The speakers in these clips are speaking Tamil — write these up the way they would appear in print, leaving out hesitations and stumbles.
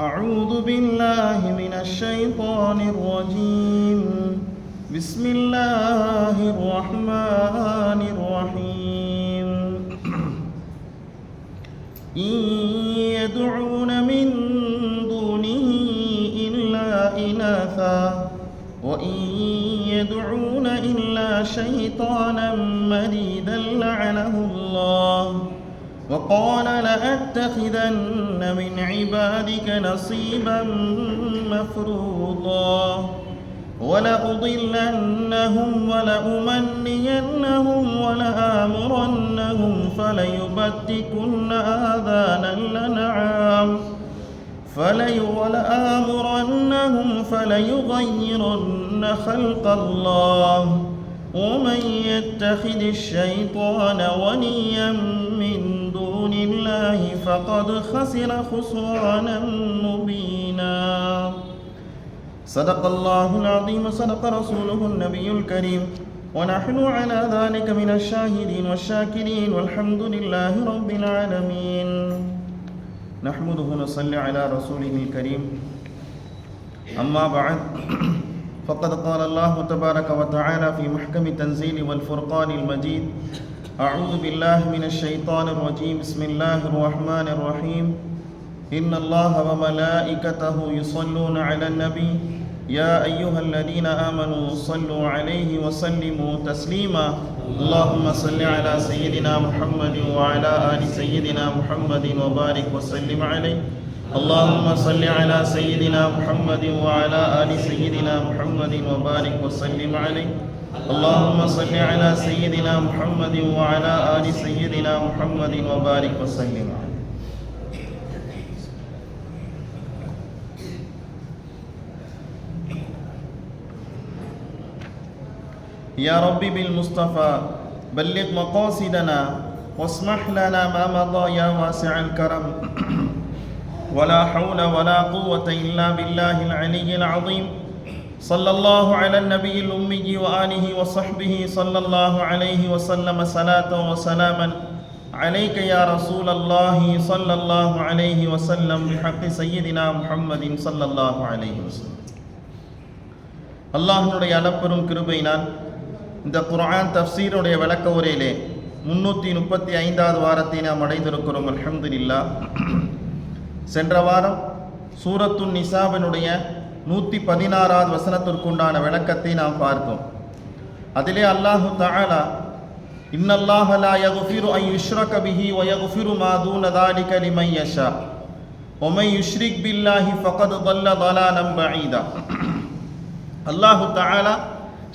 أعوذ بالله من الشيطان الرجيم. بسم الله الرحمن الرحيم. إن يدعون من دونه إلا إناثا وإن يدعون إلا شيطانا مريدا لعنه الله وقال لأتخذن من عبادك نصيبا مفروضا ولأضلنهم ولأمنينهم ولآمرنهم فليبتكن آذان الأنعام ولآمرنهم فليغيرن خلق الله ومن يتخذ الشيطان وليا من دون الله فقد خسر خسرانا مبينا. صدق الله العظيم وصدق رسوله النبي الكريم ونحن على ذلك من الشاهدين والشاكرين والحمد لله رب العالمين. نحمده ونصلي على رسوله الكريم. أما بعد فقد قال الله تبارك وتعالى في محكم التنزيل والفرقان المجيد: أعوذ بالله من الشيطان الرجيم. بسم الله الرحمن الرحيم. إن الله وملائكته يصلون على النبي يا أيها الذين آمنوا صلوا عليه وسلموا تسليما. اللهم صل على سيدنا محمد وعلى آل سيدنا محمد وبارك وسلم عليه. اللهم صل على سيدنا محمد وعلى آل سيدنا محمد وبارك وسلم عليه. اللهم صل على سيدنا محمد وعلى آل سيدنا محمد وبارك وسلم عليه. يا ربي بالمصطفى بلغ مقاصدنا واسمح لنا ما مضى يا واسع الكرم. ولا حول ولا قوة إلا بالله العلي العظيم. صلى الله على النبي الأمي وآله وصحبه صلى الله عليه وسلم صلاة وسلاما عليك يا رسول الله صلى الله عليه وسلم بحق سيدنا محمد صلى الله عليه وسلم. அல்லாஹ்வுடைய அளப்பெரும் கிருபையினால் இந்த குர்ஆன் தஃப்சீருடைய விளக்க உரையிலே 335வது வாரத்தை நாம் அடைந்திருக்கிறோம். அல்ஹம்துலில்லாஹ். சென்ற வாரம் சூரத்துன் நிசாவினுடைய 116வது வசனத்திற்குண்டான விளக்கத்தை நாம் பார்த்தோம். அதிலே அல்லாஹு தஆலா இன்னல்லாஹ லா யக்ஃபிரு அன் யுஷ்ரக பிஹி வ யக்ஃபிரு மா தூன ذلك லிமன் யஷா வ மன் யுஷ்ரிக் பில்லாஹி ஃபகத் ضل ضلالا பஈதா. அல்லாஹு தஆலா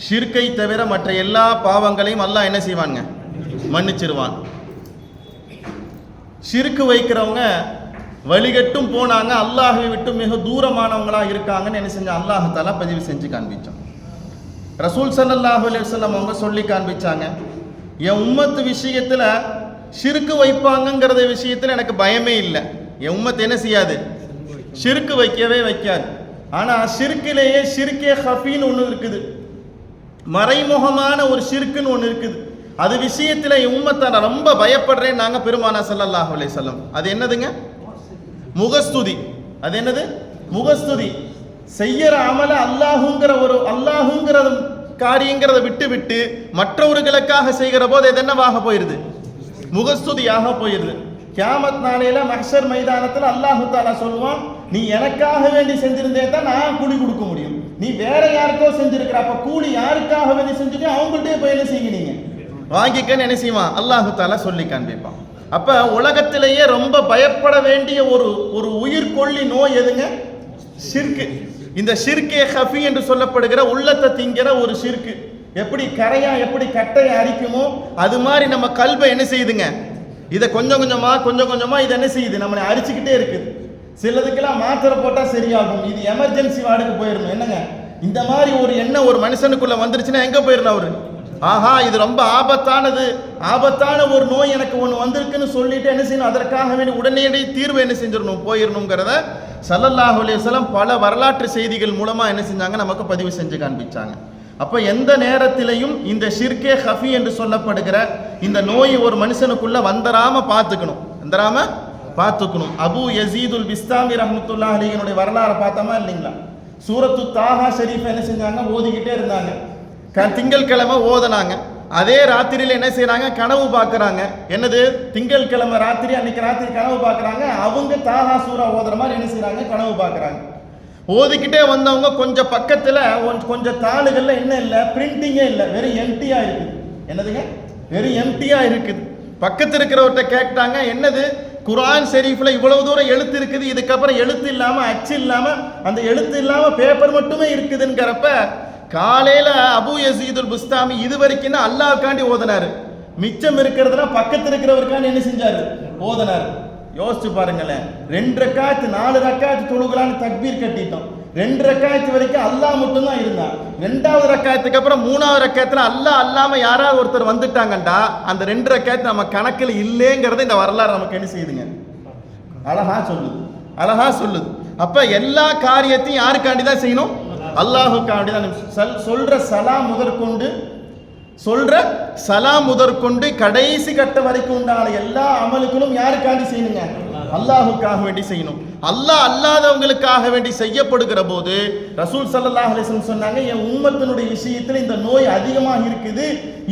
ஷிர்கை தவிர மற்ற எல்லா பாவங்களையும் அல்லாஹ் என்ன செய்வாங்க? மன்னிச்சிருவான். ஷிர்கு வைக்கிறவங்க வழிகட்டும் போனாங்க, அல்லாஹை விட்டு மிக தூரமானவங்களா இருக்காங்கன்னு என்ன செஞ்ச அல்லாஹ் தஆலா பதிவு செஞ்சு காண்பிச்சான். ரசூல் ஸல்லல்லாஹு அலைஹி வஸல்லம் அவங்க சொல்லி காண்பிச்சாங்க, என் உம்மத்து விஷயத்துல ஷிர்கு வைப்பாங்கங்கிறத விஷயத்துல எனக்கு பயமே இல்லை. என் உம்மத்து என்ன செய்யாது? ஷிர்கு வைக்கவே வைக்காது. ஆனா ஷிர்கிலேயே ஷிர்கே ஹஃபீன்னு ஒன்று இருக்குது, மறைமுகமான ஒரு ஷிர்க்குன்னு ஒன்று இருக்குது. அது விஷயத்துல என் உம்மத்தை நான் ரொம்ப பயப்படுறேன் நாங்க பெருமானா ஸல்லல்லாஹு அலைஹி வஸல்லம். அது என்னதுங்க? முகஸ்துதி. அது என்னது? முகஸ்துதி. செய்யற அமல அல்லாஹுங்கிற காரியங்கிறத விட்டு விட்டு மற்றவர்களுக்காக செய்கிற போது இது என்னவாக போயிருது? முகஸ்துதியாக போயிருது. கியாமத் நாளையில மஹ்ஷர் மைதானத்துல அல்லாஹு தஆலா சொல்லுவான், நீ எனக்காக வேண்டி செஞ்சிருந்தே தான் நான் கூலி கொடுக்க முடியும், நீ வேற யாருக்கோ செஞ்சிருக்கிற, அப்ப கூலி யாருக்காக வேண்டி செஞ்சுட்டு அவங்கள்ட்டே போய் என்ன செய்யுங்க வாங்கிக்கன்னு என்ன செய்வான் அல்லாஹு தஆலா சொல்லி காண்பிப்பான். அப்ப உலகத்திலேயே ரொம்ப பயப்பட வேண்டிய ஒரு உயிர்கொல்லி நோய் எதுங்க? ஷிர்கு. இந்த ஷிர்கே ஹஃபி என்று சொல்லப்படுகிற உள்ளத்தை திங்கிற ஒரு ஷிர்கு. எப்படி கரையா எப்படி கட்டையை அரிக்குமோ அது மாதிரி நம்ம கல்வை என்ன செய்யுதுங்க? இதை கொஞ்சம் கொஞ்சமா இதை என்ன செய்யுது? நம்மளை அரிச்சுக்கிட்டே இருக்குது. சிலதுக்கெல்லாம் மாத்திரை போட்டா சரியாகும், இது எமர்ஜென்சி வார்டுக்கு போயிடணும். என்னங்க இந்த மாதிரி ஒரு எண்ணம் ஒரு மனுஷனுக்குள்ள வந்துருச்சுன்னா எங்க போயிடணும் அவரு? ஆஹா, இது ரொம்ப ஆபத்தான ஒரு நோய் எனக்கு ஒன்று வந்திருக்குன்னு சொல்லிட்டு என்ன செய்யணும்? அதற்காக வேண்டி உடனடியே தீர்வு என்ன செஞ்சிடணும், போயிடணுங்கிறத ஸல்லல்லாஹு அலைஹி வஸல்லம் பல வரலாற்று செய்திகள் மூலமா என்ன செஞ்சாங்க? நமக்கு பதிவு செஞ்சு காண்பிச்சாங்க. அப்ப எந்த நேரத்திலையும் இந்த ஷிர்கே ஹஃபி என்று சொல்லப்படுகிற இந்த நோய் ஒரு மனுஷனுக்குள்ள வந்துராம பார்த்துக்கணும். வந்துராம பார்த்துக்கணும். அபு யசீதுல் பிஸ்தாமி ரஹ்மத்துல்லாஹி அலைஹினுடைய வரலாறு பார்த்தோமா இல்லைங்களா? சூரத்து தாஹா ஷரீஃப் என்ன செஞ்சாங்க, ஓதிக்கிட்டே இருந்தாங்க. திங்கட்கிழமை ஓதனாங்க. அதே ராத்திரியில் என்ன செய்யறாங்க, கனவு பார்க்கறாங்க. என்னது, திங்கட்கிழமை ராத்திரி, அன்னைக்கு ராத்திரி கனவு பார்க்கறாங்க. அவங்க தாஹா சூரா ஓதுற மாதிரி என்ன செய்யறாங்க, கனவு பார்க்கறாங்க. ஓதிக்கிட்டே வந்தவங்க கொஞ்சம் பக்கத்துல கொஞ்சம் தாளுகள்ல என்ன இல்லை, பிரிண்டிங்கே இல்லை, வெறும் எம்டியா இருக்குது. என்னதுங்க, வெறும் எம்டியா இருக்குது. பக்கத்து இருக்கிறவர்கிட்ட கேட்டாங்க, என்னது குர்ஆன் ஷரீஃப்ல இவ்வளவு தூரம் எழுத்து இருக்குது, இதுக்கப்புறம் எழுத்து இல்லாம அச்சு இல்லாம அந்த எழுத்து இல்லாம பேப்பர் மட்டுமே இருக்குதுங்கிறப்ப, காலையில அபு யசீதுல் பிஸ்தாமி இது வரைக்கும் தான் அல்லாஹ்காண்டி ஓதனாரு, மிச்சம் இருக்கிறதுனா பக்கத்து இருக்கிறவருக்காண்டி என்ன செஞ்சாரு, ஓதனாரு. யோசிச்சு பாருங்களேன், 2 ரக்காத் 4 ரக்காத் தொழுகலான்னு தக்பீர் கட்டிட்டோம். 2 ரக்காத் வரைக்கும் அல்லாஹ் மட்டும் தான் இருந்தான். 2வது ரக்காத்துக்கு அப்புறம் 3வது ரக்காத்துல அல்லாஹ் அல்லாம யாராவது ஒருத்தர் வந்துட்டாங்கண்டா அந்த 2 ரக்காத் நம்ம கணக்கில் இல்லைங்கிறது இந்த வரலாறு நமக்கு என்ன செய்யுதுங்க, அழகா சொல்லுது, அழகா சொல்லுது. அப்ப எல்லா காரியத்தையும் யாருக்காண்டி தான் செய்யணும், அல்லாஹுக்காண்டி தான். சொல்ற சலாம் முதற்கொண்டு கடைசி கட்ட வரைக்கும் உண்டான எல்லா அமலுக்களும் யாருக்காண்டி செய்யணுங்க, அல்லாஹுக்காக வேண்டி செய்யணும். அல்லாஹ் அல்லாதவங்களுக்காக வேண்டி செய்யப்படுகிற போது ரசூல் ஸல்லல்லாஹு அலைஹி வஸல்லம் சொன்னாங்க, என் உம்மத்தினுடைய விஷயத்தில் இந்த நோய் அதிகமாக இருக்குது,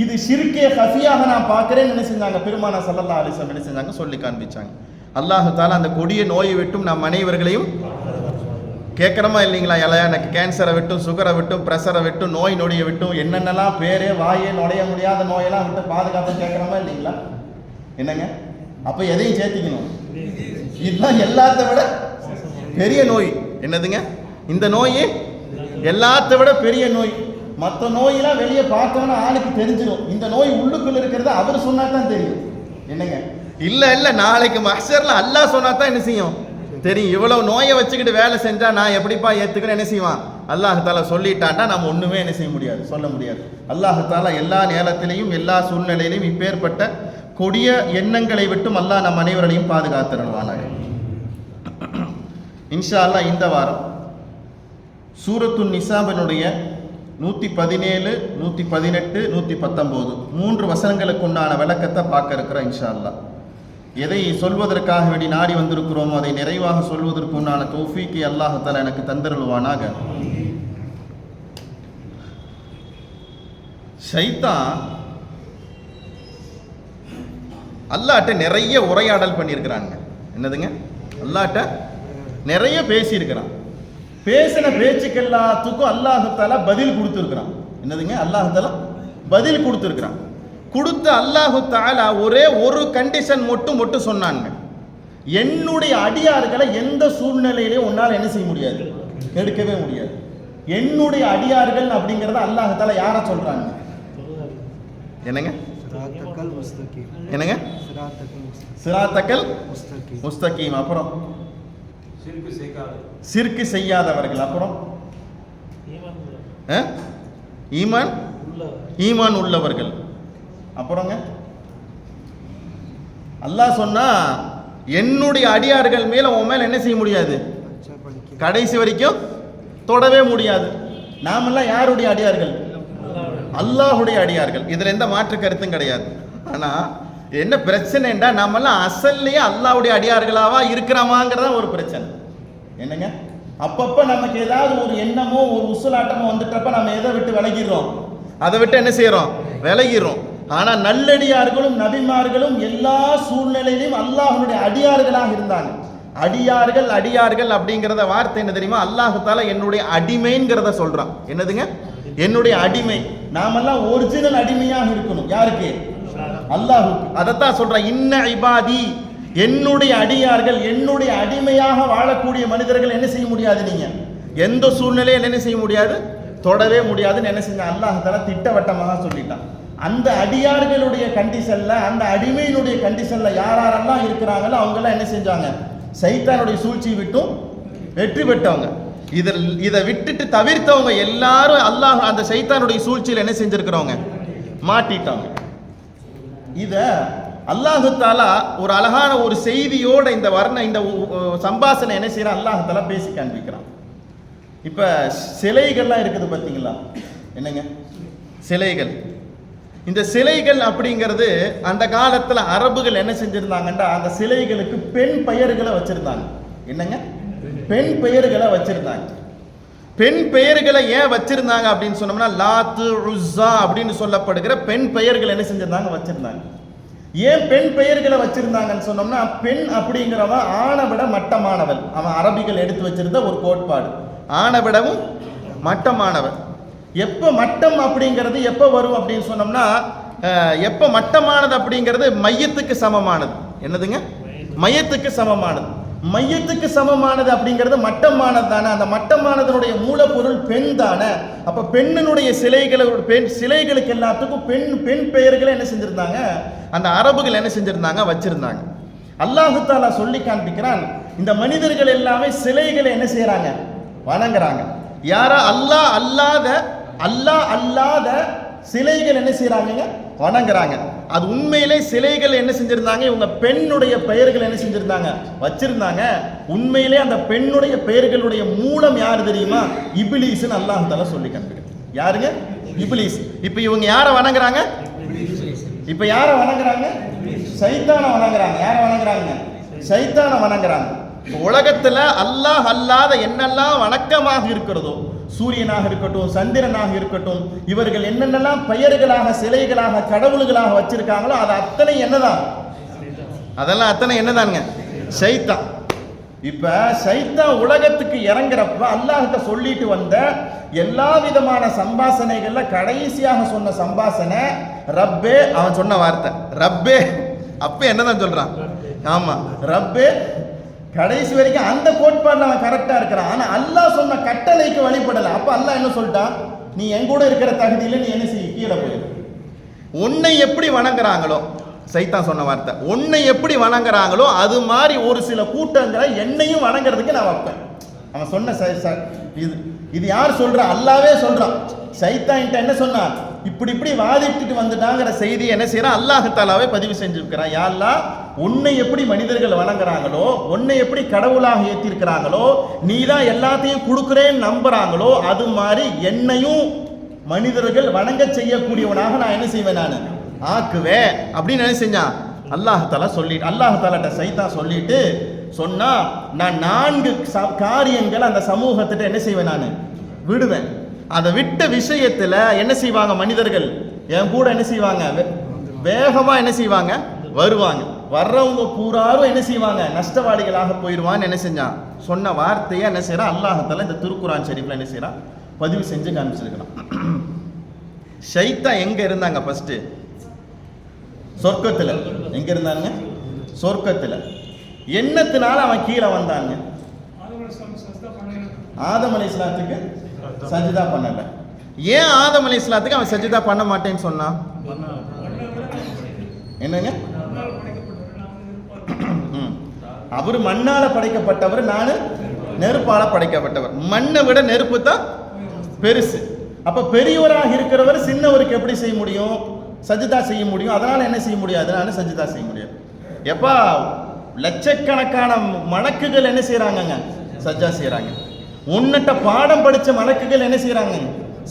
இது ஷிர்கே ஹஃபியாக நான் பார்க்கிறேன்னு என்ன செஞ்சாங்க, பெருமானா ஸல்லல்லாஹு அலைஹி வஸல்லம் என்ன செஞ்சாங்க, சொல்லி காண்பிச்சாங்க. அல்லாஹ் தஆலா அந்த கொடிய நோயை விட்டும் நம் அனைவர்களையும் கேட்குறமா இல்லைங்களா, எனக்கு கேன்சரை விட்டும், சுகரை விட்டும், ப்ரெஷரை விட்டும், நோய் நொடியை விட்டும், என்னென்னலாம் பேரே வாயே நுழைய முடியாத நோயெல்லாம் விட்டு பாதுகாப்பு கேட்குறமா இல்லைங்களா? என்னங்க, அப்போ எதையும் சேர்த்திக்கணும், இதுதான் எல்லாத்த விட பெரிய நோய். என்னதுங்க, இந்த நோய் எல்லாத்த விட பெரிய நோய். மற்ற நோயெல்லாம் வெளியே பார்த்தோன்னா ஆளுக்கு தெரிஞ்சிடும், இந்த நோய் உள்ளுக்குள்ள இருக்கிறத அவர் சொன்னா தான் தெரியும். என்னங்க, இல்லை நாளைக்கு மஹ்ஷர்ல அல்லாஹ் சொன்னா தான் என்ன செய்யும் தெரியும். இவ்வளவு நோயை வச்சுக்கிட்டு வேலை செஞ்சா நான் எப்படிப்பா ஏத்துக்கிறேன், என்ன செய்வான், அல்லாஹ் தஆலா சொல்லிட்டான்டா நம்ம ஒண்ணுமே என்ன செய்ய முடியாது, சொல்ல முடியாது. அல்லாஹ் தஆலா எல்லா நேரத்திலையும் எல்லா சூழ்நிலையிலையும் இப்பேற்பட்ட கொடிய எண்ணங்களை விட்டும் அல்லாஹ் நம் அனைவரையும் பாதுகாத்திருவானாக. இன்ஷா அல்லாஹ் இந்த வாரம் சூரத்துன் நிசாவினுடைய 117, 118, 119 3 வசனங்களுக்கு உண்டான விளக்கத்தை பார்க்க இருக்கிறோம். இன்ஷா அல்லாஹ் எதை சொல்வதற்காக வேண்டி நாடி வந்திருக்கிறோமோ அதை நிறைவாக சொல்வதற்கு உண்டான தௌஃபீக்கை அல்லாஹ் தஆலா எனக்கு தந்தருள்வானாக. ஷைத்தான் அல்லாஹ்ட்ட நிறைய உரையாடல் பண்ணியிருக்கிறாங்க. என்னதுங்க, அல்லாஹ்ட்ட நிறைய பேசியிருக்கிறான். பேசின பேச்சுக்கு எல்லாத்துக்கும் அல்லாஹ் தஆலா பதில் கொடுத்துருக்கிறான். என்னதுங்க, அல்லாஹ் தஆலா பதில் கொடுத்துருக்கிறான். கொடுத்த அல்லாஹு தஆலா ஒரே ஒரு கண்டிஷன் மட்டும் சொன்னாங்க, என்னுடைய அடியார்களை எந்த சூழ்நிலையிலே உன்னால் என்ன செய்ய முடியாது, கெடுக்கவே முடியாது. என்னுடைய அடியார்கள் அப்படிங்கறத அல்லாஹ் தஆலா யாரை சொல்றாங்க, என்னங்க, என்னங்க, சிராத்தக்கல் முஸ்தகீம். அப்புறம் சிர்க்கு செய்யாதவர்கள். அப்புறம் ஈமான் உள்ளவர்கள். அப்புறங்க அல்லாஹ் சொன்னா என்னுடைய அடியார்கள் மேல உன் மேல என்ன செய்ய முடியாது, கடைசி வரைக்கும் தொடவே முடியாது. நாமெல்லாம் யாருடைய அடியார்கள், அல்லாஹுடைய அடியார்கள். இதுல எந்த மாற்று கருத்தும் கிடையாது. ஆனா என்ன பிரச்சனைண்டா, நாமெல்லாம் அசல்லையே அல்லாஹ்வுடைய அடியார்களாவா இருக்கிறாமாங்கிறதா ஒரு பிரச்சனை. என்னங்க, அப்பப்ப நமக்கு ஏதாவது ஒரு எண்ணமோ ஒரு உசுலாட்டமோ வந்துட்டப்ப நம்ம எதை விட்டு விலகிடுறோம், அதை விட்டு என்ன செய்யறோம், விலகிடுறோம். ஆனா நல்லடியார்களும் நபிமார்களும் எல்லா சூழ்நிலையிலும் அல்லாஹ்வுடைய அடியார்களாக இருந்தாங்க. அடியார்கள் அப்படிங்கிறத வார்த்தை என்ன தெரியுமா, அல்லாஹ் தஆலா என்னுடைய அடிமைங்கிறத சொல்றான். என்னதுங்க, என்னுடைய அடிமை. நாமெல்லாம் ஒரிஜினல் அடிமையாக இருக்கணும். யாருக்கு, அல்லாஹ்வுக்கு. அதைத்தான் சொல்றான், இன்ன இபாதி, என்னுடைய அடியார்கள், என்னுடைய அடிமையாக வாழக்கூடிய மனிதர்கள் என்ன செய்ய முடியாது, நீங்க எந்த சூழ்நிலையில் என்ன செய்ய முடியாது, தொடவே முடியாதுன்னு என்ன செஞ்ச அல்லாஹ் தஆலா திட்டவட்டமாக சொல்லிட்டான். அந்த அடியார்களுடைய கண்டிஷன்ல, அந்த அடிமையினுடைய கண்டிஷன்ல யாரெல்லாம் இருக்கிறாங்களோ அவங்க எல்லாம் என்ன செஞ்சாங்க, சைத்தானுடைய சூழ்ச்சியை விட்டும் வெற்றி பெற்றவங்க. இதை விட்டுட்டு தவிர்த்தவங்க எல்லாரும் அல்லாஹ் அந்த சைத்தானுடைய சூழ்ச்சியில் என்ன செஞ்சிருக்கிறவங்க, மாட்டிட்டாங்க. இத அல்லாஹு தஆலா ஒரு அழகான ஒரு செய்தியோட இந்த சம்பாஷணை என்ன செய்யறான், அல்லாஹு தஆலா பேசி காண்பிக்கிறான். இப்ப சிலைகள்லாம் இருக்குது பார்த்தீங்களா, என்னங்க சிலைகள், இந்த சிலைகள் அப்படிங்கிறது அந்த காலத்துல அரபுகள் என்ன செஞ்சிருந்தாங்கன்னா அந்த சிலைகளுக்கு பெண் பெயர்களை வச்சிருந்தாங்க. என்னங்க? பெண் பெயர்களை வச்சிருந்தாங்க. பெண் பெயர்களை ஏன் வச்சிருந்தாங்க அப்படின்னு சொன்னோம்னா லாத்து உஸ்ஸா அப்படின்னு சொல்லப்படுகிற பெண் பெயர்கள் என்ன செஞ்சிருந்தாங்க? வச்சிருந்தாங்க. ஏன் பெண் பெயர்களை வச்சிருந்தாங்கன்னு சொன்னோம்னா பெண் அப்படிங்கிறவன் ஆணை விட மட்டமானவள். அவன் அரபிகள் எடுத்து வச்சிருந்த ஒரு கோட்பாடு. ஆணை விடவும் மட்டமானவள். எப்போ மட்டம் அப்படிங்கிறது எப்போ வரும் அப்படின்னு சொன்னோம்னா எப்போ மட்டமானது அப்படிங்கிறது மையத்துக்கு சமமானது. என்னதுங்க? மையத்துக்கு சமமானது. மையத்துக்கு சமமானது அப்படிங்கிறது மட்டமானது தானே. அந்த மட்டமானதனுடைய மூலப்பொருள் பெண் தானே. அப்போ பெண்ணினுடைய சிலைகளுக்கு எல்லாத்துக்கும் பெண் பெயர்களை என்ன செஞ்சிருந்தாங்க? அந்த அரபுகள் என்ன செஞ்சிருந்தாங்க? வச்சிருந்தாங்க. அல்லாஹு தஆலா சொல்லி காண்பிக்கிறான், இந்த மனிதர்கள் எல்லாமே சிலைகளை என்ன செய்யறாங்க? வணங்குறாங்க. யாரா? அல்லாஹ் அல்லாத சிலைகள் என்ன செய்யறாங்க? வணங்குறாங்க. அது உண்மையிலே சிலைகள் என்ன செஞ்சிருந்தாங்க? இவங்க பெண்ணுடைய பெயர்கள் என்ன செஞ்சிருந்தாங்க? வச்சிருந்தாங்க. உண்மையிலே அந்த பெண்ணுடைய பெயர்களுடைய மூலம் யாரு தெரியுமா? இப்லீஸ்னு அல்லாஹ் தஆலா சொல்லி காண்பிக்கிறார். யாருங்க? இப்லீஸ். இப்போ இவங்க யாரை வணங்குறாங்க? இப்போ யாரை வணங்குறாங்க? சைத்தானை வணங்குறாங்க. யாரை வணங்குறாங்க? சைத்தானை வணங்குறாங்க. உலகத்துல அல்லாஹ் அல்லாத என்னெல்லாம் வணக்கமாக இருக்கிறதோ, சூரியனாக இருக்கட்டும், சந்திரனாக இருக்கட்டும், இவர்கள் என்னென்னலாம் பெயர்களாக, சிலைகளாக, கடவுள்களாக வச்சிருக்காங்களோ அது அத்தனை என்னதான்? அதெல்லாம் அத்தனை என்னதாங்க? சைத்தான். இப்ப சைத்தான் உலகத்துக்கு இறங்குறப்ப அல்லாஹ்கிட்ட சொல்லிட்டு வந்த எல்லா விதமான சம்பாசனைகள்ல கடைசியாக சொன்ன சம்பாசனை ரப்பே. அவன் சொன்ன வார்த்தை ரப்பே. அப்ப என்னதான் சொல்றான்? ஆமா, ரப்பே. கடைசி வரைக்கும் அந்த கோட்பாடுல அவன் கரெக்டா இருக்கிறான். ஆனா அல்லாஹ் சொன்ன கட்டளைக்கு வழிபடல. அப்ப அல்லாஹ் என்ன சொல்லிட்டான்? நீ என் கூட இருக்கிற தகுதியில நீ என்ன செய்ய? கீழே போயிரு. உன்னை எப்படி வணங்குறாங்களோ, சைத்தான் சொன்ன வார்த்தை, உன்னை எப்படி வணங்குறாங்களோ அது மாதிரி ஒரு சில கூட்டங்களை என்னையும் வணங்குறதுக்கு நான் வைப்பேன். அவன் சொன்ன இது யார் சொல்றா? அல்லாவே சொல்றான். சைத்தான் என்ன சொன்னான்? இப்படி வாதிட்டுட்டு வந்துட்டாங்கிற செய்தி என்ன செய்யறான்? அல்லாஹ் தஆலாவே பதிவு செஞ்சிருக்கிறான். யா அல்லாஹ், உன்னை எப்படி மனிதர்கள் வணங்குறாங்களோ, உன்னை எப்படி கடவுளாக ஏற்றிருக்கிறாங்களோ, நீ தான் எல்லாத்தையும் கொடுக்குறேன்னு நம்புறாங்களோ, அது மாதிரி என்னையும் மனிதர்கள் வணங்க செய்யக்கூடியவனாக நான் என்ன செய்வேன்? நான் ஆக்குவேன் அப்படின்னு என்ன செஞ்சான்? அல்லாஹ் தஆலா சொல்லிட்டு, அல்லாஹ் தஆலாட்ட சைத்தான் சொல்லிட்டு சொன்னா, நான் 4 காரியங்கள் அந்த சமூகத்திட்ட என்ன செய்வேன்? நான் விடுவேன். அதை விட்ட விஷயத்துல என்ன செய்வாங்க? மனிதர்கள் என் கூட என்ன செய்வாங்க? வேகமா என்ன செய்வாங்க? வருவாங்க. வர்றவங்க பூராரும் என்ன செய்வாங்க? நஷ்டவாளிகளாக போயிடுவான்னு என்ன செஞ்சான்? சொன்ன வார்த்தையை என்ன செய்யறான்? அல்லாஹ் தஆலா இந்த திருக்குர்ஆன் ஷரீஃப்ல என்ன செய்யறான்? பதிவு செஞ்சு காமிச்சிருக்கிறான். ஷைத்தான் எங்க இருந்தாங்க? ஃபர்ஸ்ட் சொர்க்கத்துல. எங்க இருந்தாங்க? சொர்க்கத்துல. என்னத்தினால அவன் கீழே வந்தாங்க? ஆதம் அலைஹிஸ்ஸலாத்துக்கு சஜிதா பண்ணல. ஏன் ஆதம் அலைஹிஸ்ஸலாத்துக்கு அவன் சஜிதா பண்ண மாட்டேன்னு சொன்னான்? என்னங்க? அவர் மண்ணால படைக்கப்பட்டவர், நானு நெருப்பால படைக்கப்பட்டவர். மண்ணை விட நெருப்பு தான் பெருசு. அப்ப பெரியவராக இருக்கிறவர் சின்னவருக்கு எப்படி செய்ய முடியும்? சஜிதா செய்ய முடியும். அதனால என்ன செய்ய முடியாது? அதனால சஜிதா செய்ய முடியாது. எப்பா லட்சக்கணக்கான மலக்குகள் என்ன செய்யறாங்க? சஜ்ஜா செய்யறாங்க. உன்னிட்ட பாடம் படிச்ச மலக்குகள் என்ன செய்யறாங்க?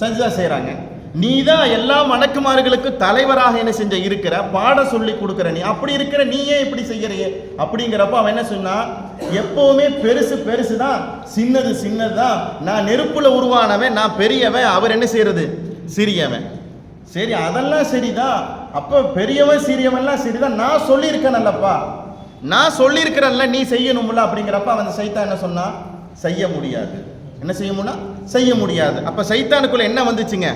சஜ்ஜா செய்யறாங்க. நீ தான் எல்லா மலக்குமார்களுக்கும் தலைவராக என்ன செஞ்ச இருக்கிற, பாடம் சொல்லி கொடுக்குற. நீ அப்படி இருக்கிற, நீயே இப்படி செய்யறியே அப்படிங்கிறப்ப அவன் என்ன சொன்னா, எப்பவுமே பெருசு பெருசு தான், சின்னது சின்னதுதான். நான் நெருப்புல உருவானவன், நான் பெரியவன், அவர் என்ன செய்யறது? சிறியவன். சரி, அதெல்லாம் சரிதான். அப்ப பெரியவன் சிறியவன்லாம் சரிதான், நான் சொல்லியிருக்கேன்லப்பா, நான் சொல்லியிருக்கிறேன்ல, நீ செய்யணும்ல அப்படிங்கிறப்ப அவன் சைத்தான் என்ன சொன்னா? செய்ய முடியாது. என்ன செய்ய முடியா? செய்ய முடியாது. அப்ப சைத்தானுக்குள்ள என்ன வந்துச்சுங்க?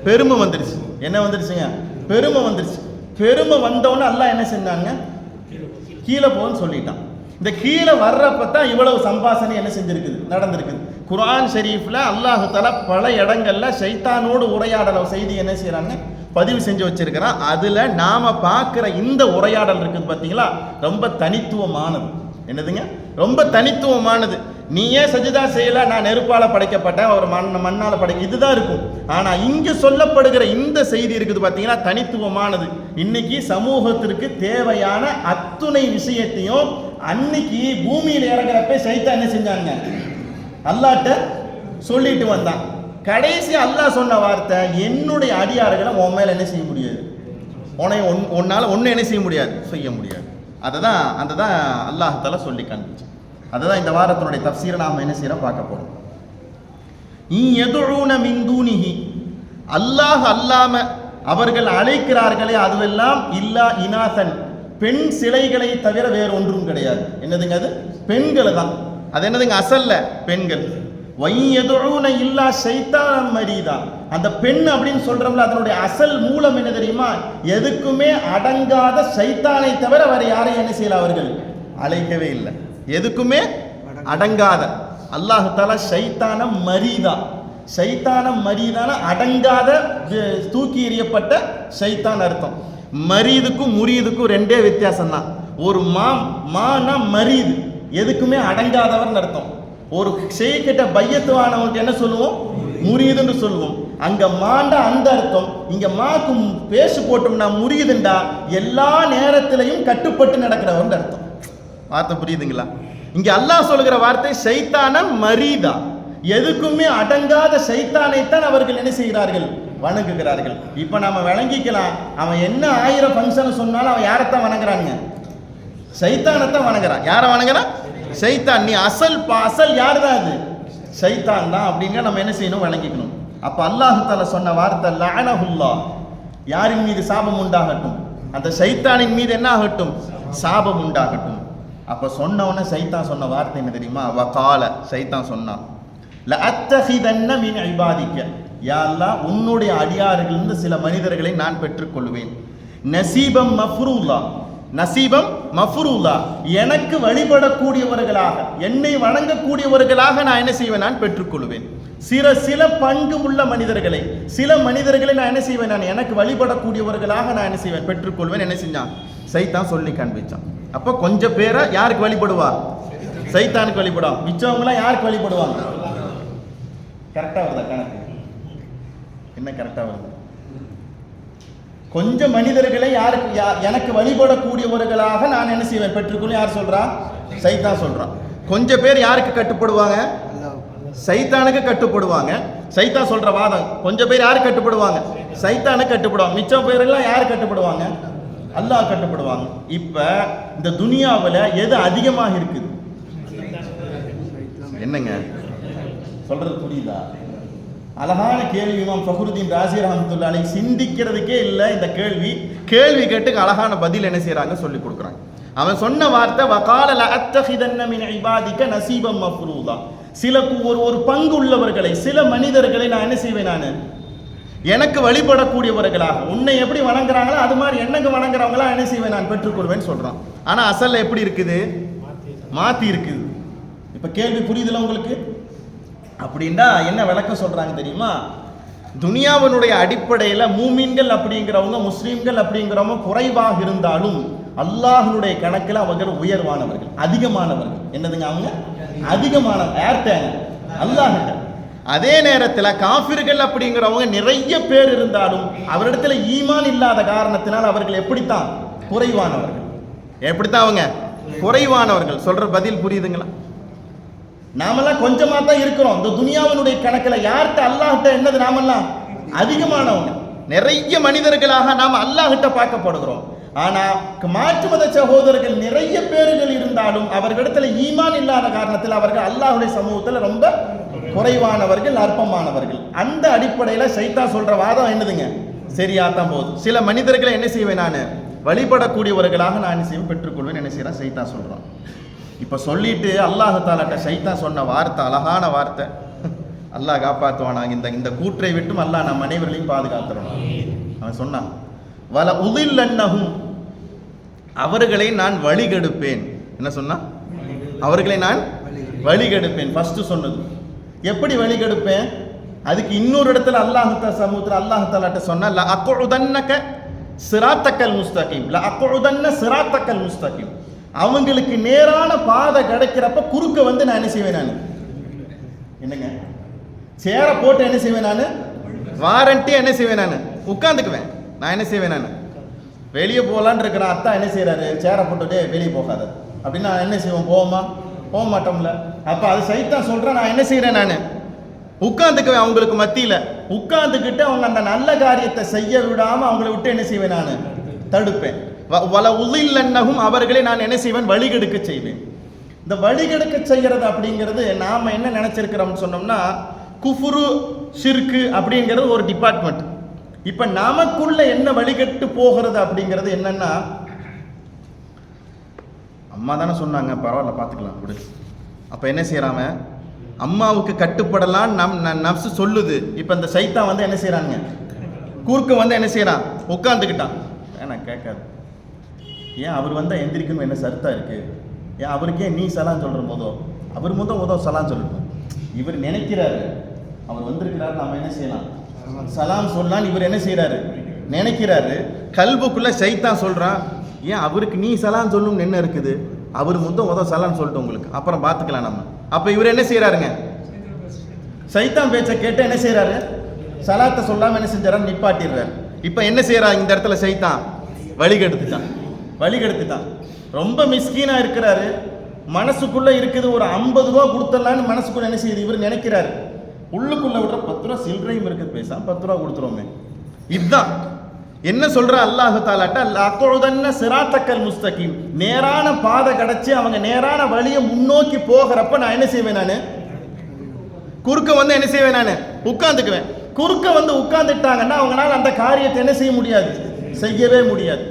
பெருமை வந்துருச்சு. என்ன வந்துருச்சுங்க? பெருமை வந்துருச்சு. பெருமை வந்தவொன்னு அல்லாஹ் என்ன செஞ்சாங்க? கீழே போன்னு சொல்லிட்டான். இந்த கீழே வர்றப்பதான் இவ்வளவு சம்பாசனை என்ன செஞ்சிருக்குது? நடந்திருக்குது. குர்ஆன் ஷரீஃப்ல அல்லாஹ் தஆலா பல இடங்கள்ல சைத்தானோடு உரையாடல் செய்தி என்ன செய்யறாங்க? பதிவு செஞ்சு வச்சிருக்கிறான். அதுல நாம பார்க்கிற இந்த உரையாடல் இருக்குது பாத்தீங்களா, ரொம்ப தனித்துவமானது. என்னதுங்க? ரொம்ப தனித்துவமானது. நீ ஏன் சஜிதா செய்யல? நான் நெருப்பால படைக்கப்பட்டேன், அவர் மண்ணால படைக்க, இதுதான் இருக்கும். ஆனா இங்க சொல்லப்படுகிற இந்த செய்தி இருக்குது பாத்தீங்கன்னா, தனித்துவமானது. இன்னைக்கு சமூகத்திற்கு தேவையான அத்துணை விஷயத்தையும் அன்னைக்கு பூமியில் இறங்குறப்ப சைத்தான் என்ன செஞ்சாங்க? அல்லாஹ்ட்ட சொல்லிட்டு வந்தான். கடைசி அல்லாஹ் சொன்ன வார்த்தை, என்னுடைய அடியார்களை உன் மேல என்ன செய்ய முடியாது? உன்னால் ஒன்று என்ன செய்ய முடியாது. அதை தான் அல்லாஹ் தஆலா சொல்லி காண்பிச்சு. அதை தான் இந்த வாரத்தினுடைய தஃப்சீரை நாம் என்ன செய்யறோம் பார்க்க போகிறோம். யதுஊன மின் தூனிஹி, அல்லாஹ் அல்லாம அவர்கள் அழைக்கிறார்களே அதுவெல்லாம் இல்லா இனாசன், பெண் சிலைகளை தவிர வேறு ஒன்றும் கிடையாது. என்னதுங்க அது? பெண்கள் தான். அது என்னதுங்க? அசல்ல பெண்கள். வையதுஊன இல்லா ஷைத்தானன் மரீதா, அந்த பெண் அப்படின்னு சொல்றோம்ல, அதனுடைய அசல் மூலம் என்ன தெரியுமா? எதுக்குமே அடங்காத சைத்தானை தவிர வேற யாரையும் என்ன செய்யல அவர்கள் அழைக்கவே இல்லை. எதுக்குமே அடங்காத. அல்லாஹ் தஆலா ஷைத்தானம் மரீதான அடங்காத, தூக்கி எறியப்பட்ட ஷைத்தான் அர்த்தம். மரீதுக்கும் முரீதுக்கும் ரெண்டே வித்தியாசம் தான். ஒரு மானா மரீது, எதுக்குமே அடங்காதவர் அர்த்தம். ஒரு ஷேக்கிட்ட பையத்துவானவனுக்கு என்ன சொல்லுவோம்? முரீதுன்னு சொல்லுவோம். அங்க மாண்டா அந்த அர்த்தம். இங்க மாக்கு பேசு போட்டோம்னா முரீதுண்டா எல்லா நேரத்திலையும் கட்டுப்பட்டு நடக்கிறவன் அர்த்தம். வார்த்தை புரியுதுங்களா? இங்க அல்லாஹ் சொல்லுகிற வார்த்தை ஷைத்தான மரீதா, எதுக்குமே அடங்காத ஷைத்தானைத்தான் அவர்கள் என்ன செய்கிறார்கள்? வணங்குகிறார்கள். இப்ப நாம விளங்கிக்கலாம், அவன் என்ன 1000 ஃபங்க்ஷன் சொன்னாலும் அவன் யாரைத்தான் வணங்குறாங்க? ஷைத்தானைத்தான் வணங்குறான். யாரை வணங்குறான்? ஷைத்தான். நீ அசல் யார் தான்? அது ஷைத்தான் தான். அப்படிங்க நம்ம என்ன செய்யணும்? வணங்கிக்கணும். அப்ப அல்லாஹ் தஆலா சொன்ன வார்த்தை லஅனஹுல்லாஹ், யாரின் மீது சாபம் உண்டாகட்டும், அந்த ஷைத்தானின் மீது என்ன ஆகட்டும்? சாபம் உண்டாகட்டும். அப்ப சொன்னவன ஷைத்தான் சொன்ன வார்த்தை என்ன தெரியுமா? வகால, ஷைத்தான் சொன்னான், லஅத்தஹிதன்ன மின் இபாதிக்க, யா அல்லாஹ் உன்னுடைய அடியார்களிலிருந்து சில மனிதர்களை நான் பெற்றுக்கொள்வேன். நசீபம் மஃப்ரூலா, எனக்கு வழிபடக்கூடியவர்களாக, என்னை வணங்கக்கூடியவர்களாக நான் என்ன செய்வேன்? நான் பெற்றுக்கொள்வேன். சில பங்கு உள்ள மனிதர்களை, சில மனிதர்களை நான் என்ன செய்வேன்? நான் எனக்கு வழிபடக்கூடியவர்களாக நான் என்ன செய்வேன்? பெற்றுக்கொள்வேன். என்ன செஞ்சான்? ஷைத்தான் சொல்லி காண்பிச்சான். அப்ப கொஞ்சம் பேரை யாருக்கு வழிபடுவா? ஷைத்தானுக்கு வழிபடுவான். மிச்சவங்களாம் யாருக்கு வழிபடுவாங்க? கரெக்டா வருதா கணக்கு? என்ன கரெக்டா வருது? கொஞ்சம் மனிதர்களை யாருக்கு எனக்கு வழிபடக்கூடியவர்களாக நான் என்ன செய்வேன்? பெற்றுக்கொள்ள. யார் சொல்றா? ஷைத்தான் சொல்றான். கொஞ்சம் பேர் யாருக்கு கட்டுப்படுவாங்க? ஷைத்தானுக்கு கட்டுப்படுவாங்க. ஷைத்தான் சொல்ற வாதம், கொஞ்சம் பேர் யாருக்கு கட்டுப்படுவாங்க? ஷைத்தானுக்கு கட்டுப்படுவாங்க. மிச்சம் பேரெல்லாம் யாரு கட்டுப்படுவாங்க? அல்லாஹ் கட்டுப்படுவாங்க. இப்ப இந்த துனியாவில் எது அதிகமாக இருக்குது? என்னங்க சொல்றது புரியுதா? அழகான கேள்வி. இமாம் ஃபக்ருதீன் ராஸி ரஹ்மத்துல்லாஹி அலைஹி சிந்திக்கிறதுக்கே இல்லை இந்த கேள்வி கேட்டு அழகான பதில் என்ன செய்யறாங்க? சொல்லி கொடுக்குறாங்க. அவன் சொன்ன வார்த்தை வகால லஅத்தஹிதன்ன மின் இபாதிக நஸீபம் மஃப்ரூதா, சில ஒரு பங்கு உள்ளவர்களை, சில மனிதர்களை நான் என்ன செய்வேன்? நான் எனக்கு வழிபடக்கூடியவர்களாக, உன்னை எப்படி வணங்குறாங்களோ அது மாதிரி என்னங்க வணங்குறவங்களா என்ன செய்வேன்? நான் பெற்றுக்கொள்வேன்னு சொல்றான். ஆனா அசல்ல எப்படி இருக்குது? மாத்தி இருக்குது. இப்ப கேள்வி புரியுதுல உங்களுக்கு? அப்படின்னா என்ன விளக்கம் சொல்றாங்க தெரியுமா? துனியாவினுடைய அடிப்படையில் மூமின்கள் அப்படிங்கிறவங்க, முஸ்லீம்கள் அப்படிங்கிறவங்க குறைவாக இருந்தாலும் அல்லாஹ்வுடைய கணக்கில் அவங்க உயர்வானவர்கள், அதிகமானவர்கள். என்னதுங்க? அவங்க அதிகமானவங்க. யார்கிட்ட? அல்லாஹ்கிட்ட. அதே நேரத்தில் காஃபிர்கள் அப்படிங்கிறவங்க நிறைய பேர் இருந்தாலும் அவரிடத்துல ஈமான் இல்லாத காரணத்தினால் அவர்கள் எப்படித்தான்? குறைவானவர்கள். எப்படித்தான் அவங்க குறைவானவர்கள்? சொல்ற பதில் புரியுதுங்களா? நாமெல்லாம் கொஞ்சமா தான் இருக்கிறோம் இந்த துனியாவினுடைய கணக்கில். யார்கிட்ட? அல்லாஹ்கிட்ட. என்னது? நாமெல்லாம் அதிகமானவங்க, நிறைய மனிதர்களாக நாம் அல்லாஹ்கிட்ட பார்க்கப்படுகிறோம். ஆனா மாற்று மத சகோதரர்கள் நிறைய பேர்கள் இருந்தாலும் அவர்களிடத்துல ஈமான் இல்லாத காரணத்தில் அவர்கள் அல்லாஹ்வுடைய சமூகத்தில் ரொம்ப குறைவானவர்கள், அற்பமானவர்கள். அந்த அடிப்படையில் ஷைத்தான் சொல்ற வாதம் என்னதுங்க? சரியாத்தான் போகுது. சில மனிதர்களை என்ன செய்வேன்? நான் வழிபடக்கூடியவர்களாக நான் என்ன செய்வேன்? பெற்றுக்கொள்வேன். என்ன செய்யறேன்? ஷைத்தான் சொல்றான். இப்ப சொல்லிட்டு அல்லாஹ் தஆலாட்ட ஷைத்தான் சொன்ன வார்த்தை அழகான வார்த்தை. அல்லாஹ் காப்பாற்றுவானாங்க. இந்த கூற்றை விட்டும் அல்லாஹ் நம் அனைவர்களையும் பாதுகாத்துறான். அவன் சொன்னான், வல உதில்லன்னஹும், அவர்களை நான் வழிகெடுப்பேன். என்ன சொன்னா? அவர்களை நான் வழிகெடுப்பேன். ஃபர்ஸ்ட் சொன்னது எப்படி வழிகெடுப்பேன்? அதுக்கு இன்னொரு இடத்துல அல்லாஹ் சமூகத்தில் அல்லாஹ் தஆலாட்ட சொன்னா, ல அக்உதன்னக சிராத்தக்கல் முஸ்தகீம், ல அக்உதன்ன சிராத்தக்கல் முஸ்தகீம், அவங்களுக்கு நேரான பாதை கிடைக்கிறப்ப குறுக்க வந்து நான் என்ன செய்வேன்? நான் என்னங்க சேர போட்டு என்ன செய்வேன்? நான் வாரண்டி என்ன செய்வேன்? நான் உட்காந்துக்குவேன். நான் என்ன செய்வேன்? நான் வெளியே போகலான்னு இருக்கிறேன். அத்தா என்ன செய்யறாரு? சேர போட்டுட்டே வெளியே போகாத அப்படின்னு நான் என்ன செய்வேன்? போக மாட்டோம்ல. அப்ப அது ஷைத்தான் சொல்றேன். நான் என்ன செய்யறேன்? நான் உட்காந்துக்குவேன். அவங்களுக்கு மத்தியில உட்கார்ந்துக்கிட்டு அவங்க அந்த நல்ல காரியத்தை செய்ய விடாம அவங்கள விட்டு என்ன செய்வேன்? நான் தடுப்பேன். வல உதில்லன்னஹும் அவர்களை நான் என்ன செய்வேன், வழிகெடுக்க செய்வேன். இந்த வழிகெடுக்க செய்கிறது அப்படிங்கிறது நாம என்ன நினைச்சிருக்கிறோம்னு சொன்னோம்னா, குஃபுரு ஷிர்கு அப்படிங்கிறது ஒரு டிபார்ட்மெண்ட். இப்ப நமக்குள்ள என்ன வழிகெட்டு போகிறது அப்படிங்கிறது என்னன்னா, அம்மா தானே சொன்னாங்க பரவாயில்ல பார்த்துக்கலாம் அப்படி. அப்போ என்ன செய்கிறாம, அம்மாவுக்கு கட்டுப்படலாம் நப்சு சொல்லுது. இப்போ இந்த சைத்தான் வந்து என்ன செய்கிறாங்க, குறுக்க வந்து என்ன செய்கிறான், உட்காந்துக்கிட்டான். நான் கேட்காது, ஏன் அவர் வந்தால் எந்திரிக்கணும் என்ன சர்த்தா இருக்குது, ஏன் அவருக்கே நீ சலான் சொல்கிற போதோ, அவர் முதல் சலான் சொல்லட்டும். இவர் நினைக்கிறாரு அவர் வந்திருக்கிறாரு, நம்ம என்ன செய்யலாம் சலாம் சொல்லலாம். இவர் என்ன செய்கிறாரு, நினைக்கிறாரு. கல்புக்குள்ளே சைத்தான் சொல்கிறான், ஏன் அவருக்கு நீ சலான் சொல்லணும்னு என்ன இருக்குது, அவர் முதல் சலான் சொல்லிட்டு உங்களுக்கு அப்புறம் பார்த்துக்கலாம் நம்ம. அப்போ இவர் என்ன செய்கிறாருங்க, சைத்தான் பேச்சை கேட்டு என்ன செய்கிறாரு, சலாத்தை சொல்லாமல் என்ன செஞ்சாரு, நிப்பாட்டிடுறாரு. இப்போ என்ன செய்கிறாங்க இந்த இடத்துல, சைத்தான் வழிகெடுத்துட்டான். ரொம்ப மிஸ்கீனாக இருக்கிறாரு, மனசுக்குள்ளே இருக்குது ஒரு 50 ரூபா கொடுத்துடலான்னு மனசுக்குள்ளே என்ன செய்யுது, இவர் நினைக்கிறாரு. உள்ளுக்குள்ளே விட்ற 10 ரூபா சில்லறையும் இருக்குது, பேசாம 10 ரூபா கொடுத்துருவோமே. இதுதான் என்ன சொல்ற அல்லாஹ் தஆலாட்ட, லஅகுதன்ன சிராத்தக்கல் முஸ்தகீம், நேரான பாதை கிடைச்சி அவங்க நேரான வழியை முன்னோக்கி போகிறப்ப நான் என்ன செய்வேன், நான் குறுக்க வந்து என்ன செய்வேன், நான் உட்கார்ந்துக்குவேன். குறுக்க வந்து உட்கார்ந்துட்டாங்கன்னா அவங்களால அந்த காரியத்தை என்ன செய்ய முடியாது, செய்யவே முடியாது.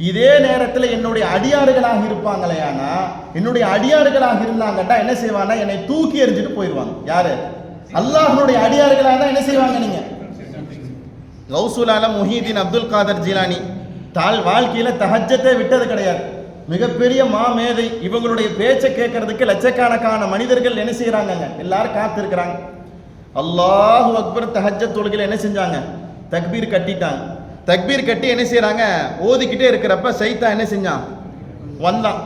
இதே நேரத்தில் என்னுடைய அடியாறுகளாக இருப்பாங்களேனா, என்னுடைய அடியாறுகளாக இருந்தாங்கன்னா என்ன செய்வாங்கன்னா என்னை தூக்கி எறிஞ்சிட்டு போயிடுவாங்க. யாரு, அல்லாஹ்வுடைய அடியாறுகளாக தான் என்ன செய்வாங்க. நீங்க கௌசுல் ஆலம் முஹீதீன் அப்துல் காதர் ஜிலானி வாழ்க்கையில் தஹஜ்ஜத்தை விட்டது கிடையாது. மிகப்பெரிய மாமேதை. இவங்களுடைய பேச்சை கேட்கறதுக்கு லட்சக்கணக்கான மனிதர்கள் என்ன செய்யறாங்க, எல்லாரும் காத்திருக்கிறாங்க. அல்லாஹு அக்பர் தஹஜ்ஜத் தொழுகையில் என்ன செஞ்சாங்க, தக்பீர் கட்டிட்டாங்க. தக்பீர் கட்டி என்ன செய்யறாங்க, ஓதிக்கிட்டே இருக்கிறப்ப சைத்தான் என்ன செஞ்சான், வந்தான்.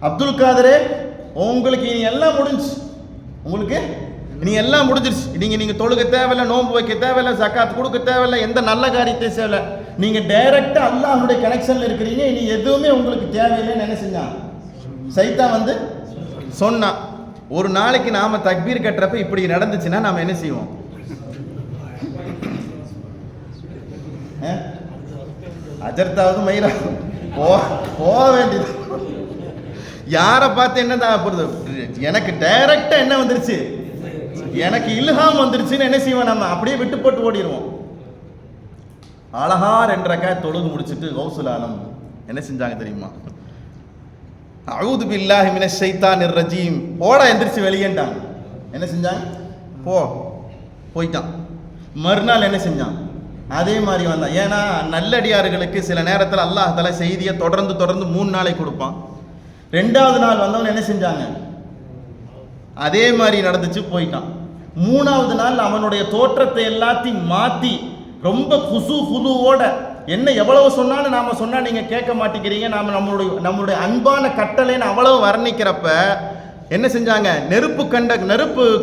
அப்துல் காதரே உங்களுக்கு இனி எல்லாம் முடிஞ்சு, உங்களுக்கு நீ எல்லாம் முடிஞ்சிருச்சு, நீங்க தொழுக தேவையில்லை, நோன்பு வைக்க தேவையில்லை, ஜக்காத் கொடுக்க தேவையில்லை, எந்த நல்ல காரியத்தை செய்யல, நீங்க டைரக்டா அல்லாஹ்வுடைய கனெக்ஷன்ல இருக்கிறீங்க, இனி எதுவுமே உங்களுக்கு தேவையில்லைன்னு என்ன செஞ்சான், சைத்தான் வந்து சொன்னான். ஒரு நாளைக்கு நாம தக்பீர் கட்டுறப்ப இப்படி நடந்துச்சுன்னா நாம என்ன செய்வோம், அஜர்த்தாவது மயிரா போக வேண்டியது. யாரை பார்த்து என்ன தான் போறது, எனக்கு டைரக்டா என்ன வந்துருச்சு, எனக்கு இல்ஹாம் வந்துருச்சுன்னு என்ன செய்வோம், நம்ம அப்படியே விட்டு போட்டு ஓடிடுவோம். அழகா 2 ரக்காத் தொழுது முடிச்சுட்டு கௌசுல் ஆலம் என்ன செஞ்சாங்க தெரியுமா, அஊது பில்லாஹி மினஷ் ஷைத்தானிர் ரஜீம், போடா எந்திரிச்சு வெளியேண்டாங்க. என்ன செஞ்சாங்க, போயிட்டான். மறுநாள் என்ன செஞ்சான், அதே மாதிரி வந்தான். ஏன்னா நல்லடியார்களுக்கு சில நேரத்தில் அல்லாஹ் தஆலா செய்தியை தொடர்ந்து 3 நாளைக்கு கொடுப்பான். 2வது நாள் வந்தவன் என்ன செஞ்சாங்க, அதே மாதிரி நடந்துச்சு, போயிட்டான். 3வது நாள் அவனுடைய தோற்றத்தை எல்லாத்தையும் மாற்றி ரொம்ப குதுவோட, என்ன எவ்வளவு சொன்னாலும் நாம சொன்னா நீங்க கேட்க மாட்டேங்கிறீங்க, நாம நம்மளுடைய அன்பான கட்டளைன்னு அவ்வளவு வர்ணிக்கிறப்ப என்ன செஞ்சாங்க, நெருப்பு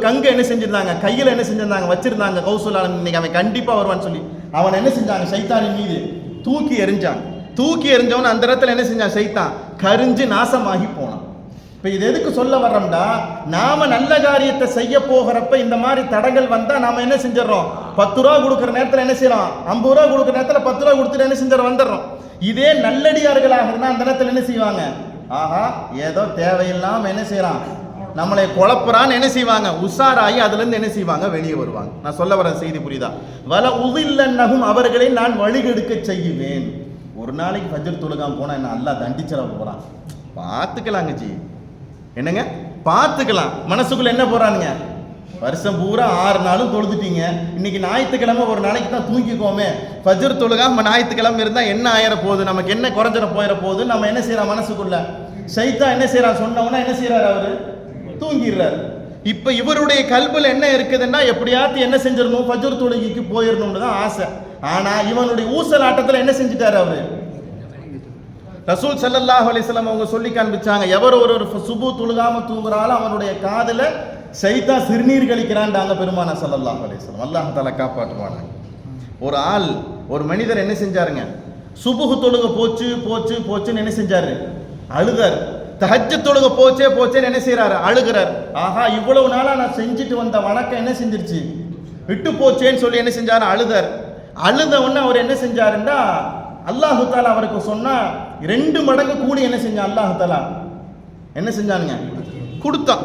கங்க என்ன செஞ்சிருந்தாங்க, கையில் என்ன செஞ்சிருந்தாங்க, வச்சிருந்தாங்க. கௌசுல் ஆலம் இன்னைக்கு அவன் கண்டிப்பா வருவான்னு சொல்லி அவன் என்ன செஞ்சாங்க, சைத்தானின் மீது தூக்கி எறிஞ்சான். தூக்கி எறிஞ்சவன் அந்த இடத்துல என்ன செஞ்சான், சைத்தான் கரிஞ்சு நாசமாகி போனான். இப்போ இது எதுக்கு சொல்ல வர்றோம்டா, நாம நல்ல காரியத்தை செய்ய போகிறப்ப இந்த மாதிரி தடங்கள் வந்தா நாம என்ன செஞ்சிடறோம், 10 ரூபா கொடுக்குற நேரத்தில் என்ன செய்யறோம், 50 ரூபா கொடுக்குற நேரத்தில் 10 ரூபா கொடுத்துட்டு என்ன செஞ்சிடறோம், வந்துடுறோம். இதே நல்லடியார்களாக இருந்தால் அந்த நேரத்தில் என்ன செய்வாங்க, ஆஹா ஏதோ தேவையில்லாம என்ன செய்யறான், நம்மளை குழப்பறான்னு என்ன செய்வாங்க, உஷாராகி அதுல இருந்து என்ன செய்வாங்க, வெளியே வருவாங்க. நான் சொல்ல வர செய்தி புரியுதா, வல உதில்லன்னஹும் அவர்களை நான் வழிகெடுக்க செய்வேன். ஒரு நாளைக்கு ஃபஜ்ர் தொழுகாம போனா என்ன அல்லாஹ் தண்டிச்சிட போறான், பார்த்துக்கலாங்க ஜி, என்னங்க பார்த்துக்கலாம். மனசுக்குள்ள என்ன போறானுங்க, வருஷம் பூரா 6 நாளும் தொழுதுட்டீங்க, இன்னைக்கு ஞாயிற்றுக்கிழமை ஒரு நாளைக்கு தான் தூங்கிக்கோமே, ஃபஜ்ர் தொழுகாம ஞாயிற்றுக்கிழமை இருந்தா என்ன ஆயிர போகுது, நமக்கு என்ன குறைஞ்சிட போயிட போகுது, நம்ம என்ன செய்யறோம், மனசுக்குள்ள சைத்தான் என்ன செய்யறான், சொன்னவனா என்ன செய்யறாரு, அவரு தூங்கிடுறாரு. இப்ப இவருடைய கல்புல என்ன இருக்குதுன்னா, எப்படியாவது என்ன செஞ்சிடணும், ஃபஜ்ர் தொழுகைக்கு போயிடணும்னு தான் ஆசை. ஆனா இவனுடைய ஊசல் ஆட்டத்துல என்ன செஞ்சுட்டாரு அவரு, ரசூல் ஸல்லல்லாஹு அலைஹி வஸல்லம் அவங்க சொல்லி காண்பிச்சாங்க, எவர் ஒரு சுபு தொழுகாம தூங்குறாலும் அவனுடைய காதுல சைத்தான் சிறுநீர் கழிக்கிறான்டாங்க பெருமானா ஸல்லல்லாஹு அலைஹி வஸல்லம். அல்லாஹ் தஆலா காப்பாற்றுவாங்க. ஒரு மனிதர் என்ன செஞ்சாருங்க, சுபுஹ் தொழுக போச்சுன்னு என்ன செஞ்சாரு, அழுதாரு. தஹஜ்ஜத் தொழுக போச்சேன்னு என்ன செய்யறாரு, அழுகிறார். ஆஹா இவ்வளவு நாளா நான் செஞ்சுட்டு வந்த வணக்கம் என்ன செஞ்சிருச்சு, விட்டு போச்சேன்னு சொல்லி என்ன செஞ்சாரு, அழுதார். அழுத உடனே அவர் என்ன செஞ்சாருன்னா, அல்லாஹு தாலா அவருக்கு சொன்னா 2 மடங்கு கூலி என்ன செஞ்சான்? அல்லாஹு தாலா என்ன செஞ்சானுங்க? கொடுத்தான்.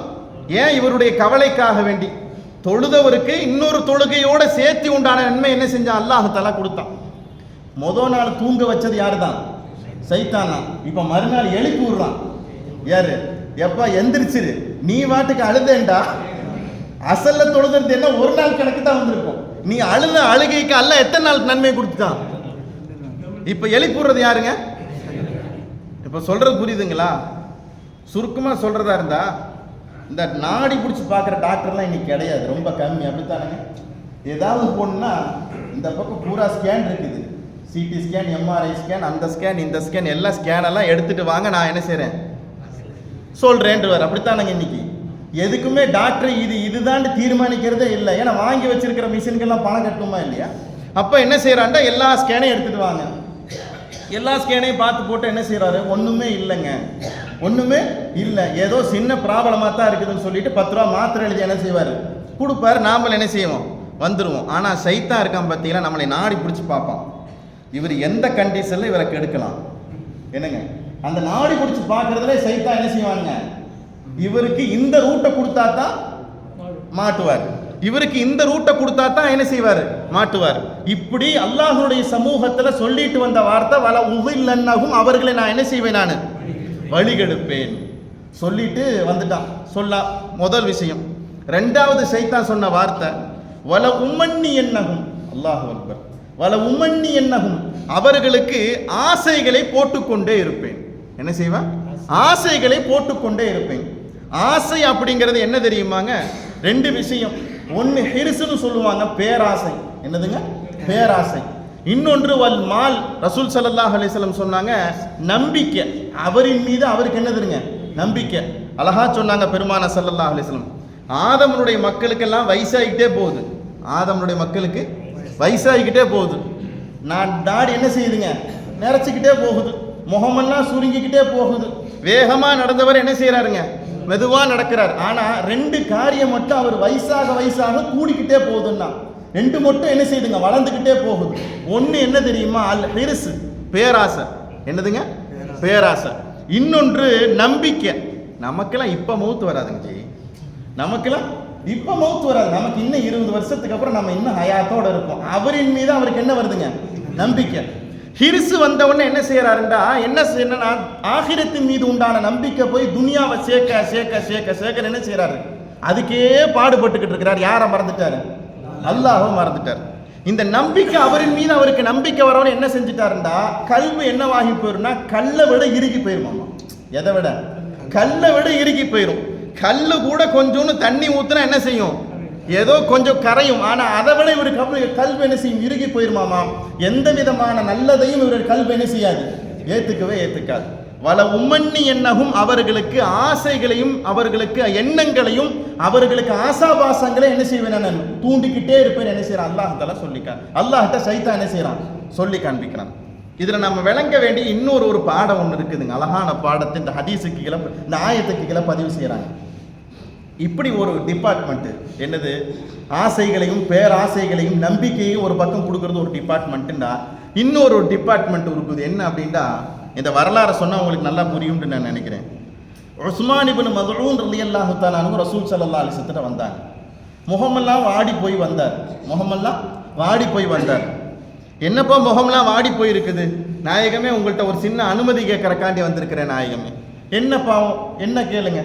ஏன்? இவருடைய கவலைக்காக வேண்டி. தொழுதவருக்கு இன்னொரு தொழுகையோட சேர்த்து உண்டான நன்மை என்ன செஞ்சான்? அல்லாஹு தாலா கொடுத்தான். முதல் நாள் தூங்க வச்சது யாரு தான்? சைத்தான் தான். இப்ப மறுநாள் எழுப்பி விடுறான். யாரு? எப்பா எந்திரிச்சிரு, நீ வாட்டுக்கு அழுதேண்டா. அசல்ல தொழுது என்ன ஒரு நாள் கணக்கு தான் வந்திருக்கும். நீ அழுத அழுகைக்கு அல்ல எத்தனை நாள் நன்மை கொடுத்துட்டான்? இப்ப எழுப்பிடுறது யாருங்க? இப்ப சொல்றது புரியுதுங்களா? சுருக்கமா சொல்றதா இருந்தா, இந்த நாடி பிடிச்சி பார்க்குற டாக்டர்லாம் இன்னைக்கு கிடையாது, ரொம்ப கம்மி. அப்படித்தானுங்க? ஏதாவது போனா இந்த பக்கம் பூரா ஸ்கேன் இருக்குது, சிடி ஸ்கேன், எம்ஆர்ஐ ஸ்கேன், அந்த ஸ்கேன், இந்த ஸ்கேன், எல்லா ஸ்கேனெல்லாம் எடுத்துட்டு வாங்க, நான் என்ன செய்கிறேன் சொல்கிறேன்டுவார். அப்படித்தானுங்க இன்னைக்கு. எதுக்குமே டாக்டர் இதுதான் தீர்மானிக்கிறதே இல்லை. ஏன்னா வாங்கி வச்சிருக்கிற மிஷின்கெல்லாம் பணம் கட்டணுமா இல்லையா? அப்போ என்ன செய்யறான்டா, எல்லா ஸ்கேனையும் எடுத்துட்டு வாங்க. எல்லா ஸ்கேனையும் பார்த்து போட்டு என்ன செய்யறாரு? ஒண்ணுமே இல்லைங்க, ஒண்ணுமே இல்லை, ஏதோ சின்ன ப்ராப்ளமாக தான் இருக்குதுன்னு சொல்லிட்டு 10 ரூபா மாத்திரை எழுதி என்ன செய்வார்? கொடுப்பாரு. நாம என்ன செய்வோம்? வந்துடுவோம். ஆனால் சைத்தான் இருக்கான் பார்த்தீங்கன்னா, நம்மளை நாடி பிடிச்சி பார்ப்பான். இவர் எந்த கண்டிஷன்ல இவரை கெடுக்கலாம் என்னங்க? அந்த நாடி பிடிச்சி பார்க்கறதுல சைத்தான் என்ன செய்வாங்க? இவருக்கு இந்த ரூட்டை கொடுத்தா தான் மாட்டுவார், இவருக்கு இந்த ரூட்டை கொடுத்தா தான் என்ன செய்வார்? மாட்டுவார். இப்படி அல்லாஹ்வுடைய சமூகத்தில் சொல்லிட்டு வந்த வார்த்தை வல உதில்லன்னஹும், அவர்களை நான் என்ன செய்வேன்? நான் வழிகெடுப்பேன் சொல்லிட்டு வந்துட்டான். சொல்லலாம் முதல் விஷயம். 2வது சைத்தான் சொன்ன வார்த்தை வல உம்மன்னி என்னகும், அல்லாஹு அக்பர், வல உம்மன்னி என்னகும், அவர்களுக்கு ஆசைகளை போட்டுக்கொண்டே இருப்பேன். என்ன செய்வேன்? ஆசைகளை போட்டுக்கொண்டே இருப்பேன். ஆசை அப்படிங்கிறது என்ன தெரியுமாங்க? 2 விஷயம். ஒன்று ஹிர்ஸ்னு சொல்லுவாங்க, பேராசை. என்னதுங்க? பேராசை. இன்னொன்று வல் மால். ரசூல் ஸல்லல்லாஹு அலைஹி வஸல்லம் சொன்னாங்க நம்பிக்கை. அவரின் மீது அவருக்கு என்னதுங்க? நம்பிக்கை. அழகா சொன்னாங்க பெருமான ஸல்லல்லாஹு அலைஹி வஸல்லம், ஆதமனுடைய மக்களுக்கெல்லாம் வயசாகிக்கிட்டே போகுது, ஆதமனுடைய மக்களுக்கு வயசாகிக்கிட்டே போகுது. நான் தாடி என்ன செய்யுதுங்க? நிறைச்சிக்கிட்டே போகுது, முகமெல்லாம் சுருங்கிக்கிட்டே போகுது. வேகமாக நடந்தவர் என்ன செய்யறாருங்க? மெதுவாக நடக்கிறார். ஆனால் 2 காரியம் மட்டும் அவர் வயசாக கூடிக்கிட்டே போகுதுன்னா, 2 மட்டும் என்ன செய்யுதுங்க? வளர்ந்துக்கிட்டே போகுது. ஒன்று என்ன தெரியுமா? அல் ஹிர்ஸ், பேராசை. என்னதுங்க? பேராசை. இன்னொன்று நம்பிக்கை. நமக்கெல்லாம் இப்போ மௌத்து வராதுங்க ஜி, நமக்கெல்லாம் இப்போ மௌத்து வராது. நமக்கு இன்னும் 20 வருஷத்துக்கு அப்புறம் நம்ம இன்னும் ஹயாத்தோட இருப்போம். அவரின் மீது அவருக்கு என்ன வருதுங்க? நம்பிக்கை. ஹிர்ஸ் வந்தவொடனே என்ன செய்யறாருண்டா, என்ன செய்யணும்னா ஆகிரத்தின் மீது உண்டான நம்பிக்கை போய் துனியாவை சேர்க்க என்ன செய்யறாரு? அதுக்கே பாடுபட்டுக்கிட்டு இருக்கிறார். யாரை மறந்துட்டாரு? அல்லாஹ்வை மறந்துட்டார். இந்த நம்பிக்கை அவரின் மீது அவருக்கு நம்பிக்கை வரவன என்ன செஞ்சுட்டாருண்டா, கல்வி என்னவாகி போயிரும்னா கல்லை விட இறுகி போயிருமாமா. எதை விட? கல்லை விட இறுகி போயிரும். கல்லு கூட கொஞ்சோன்னு தண்ணி ஊத்துனா என்ன செய்யும்? ஏதோ கொஞ்சம் கரையும். ஆனா அதை விட இவர் கல்வி என்ன செய்யும்? இறுகி போயிருமாமா. எந்த விதமான நல்லதையும் இவர் கல்வி என்ன செய்யாது? ஏத்துக்காது. வல உம்மன்னி என்னகும், அவர்களுக்கு ஆசைகளையும் அவர்களுக்கு எண்ணங்களையும் அவர்களுக்கு ஆசாபாசங்களை என்ன செய்வேன்? நான் தூண்டிக்கிட்டே இருப்பேன். என்ன செய்யறான்? அல்லாஹ்தால சொல்லிக்கான். அல்லாஹ்ட்ட சைத்தான் என்ன செய்யறான்? சொல்லி காண்பிக்கிறான். இதுல நம்ம விளங்க வேண்டிய இன்னொரு பாடம் ஒன்று இருக்குதுங்க. அழகான பாடத்தை இந்த ஹதீஸுக்கு கீழே, இந்த ஆயத்துக்கு கீழே பதிவு செய்யறாங்க. இப்படி ஒரு டிபார்ட்மெண்ட் என்னது? ஆசைகளையும் பேராசைகளையும் நம்பிக்கையும் ஒரு பக்கம் கொடுக்கறது ஒரு டிபார்ட்மெண்ட்டுண்டா, இன்னொரு டிபார்ட்மெண்ட் இருக்குது. என்ன அப்படின்னா, இந்த வரலாறு சொன்னால் உங்களுக்கு நல்லா புரியும்னு நான் நினைக்கிறேன். உஸ்மான் இப்னு மத்ஊன் ரலியல்லாஹு தஆலா அன்ஹு ரசூல் ஸல்லல்லாஹு அலைஹி வஸல்லம் வந்தாங்க. முகமெல்லாம் வாடி போய் வந்தார். முகமெல்லாம் வாடி போய் வந்தார். என்னப்பா முகம்லாம் வாடி போயிருக்குது? நாயகமே, உங்கள்கிட்ட ஒரு சின்ன அனுமதி கேட்கறக்காண்டி வந்திருக்கிறேன் நாயகமே. என்ன பாவம்? என்ன கேளுங்க.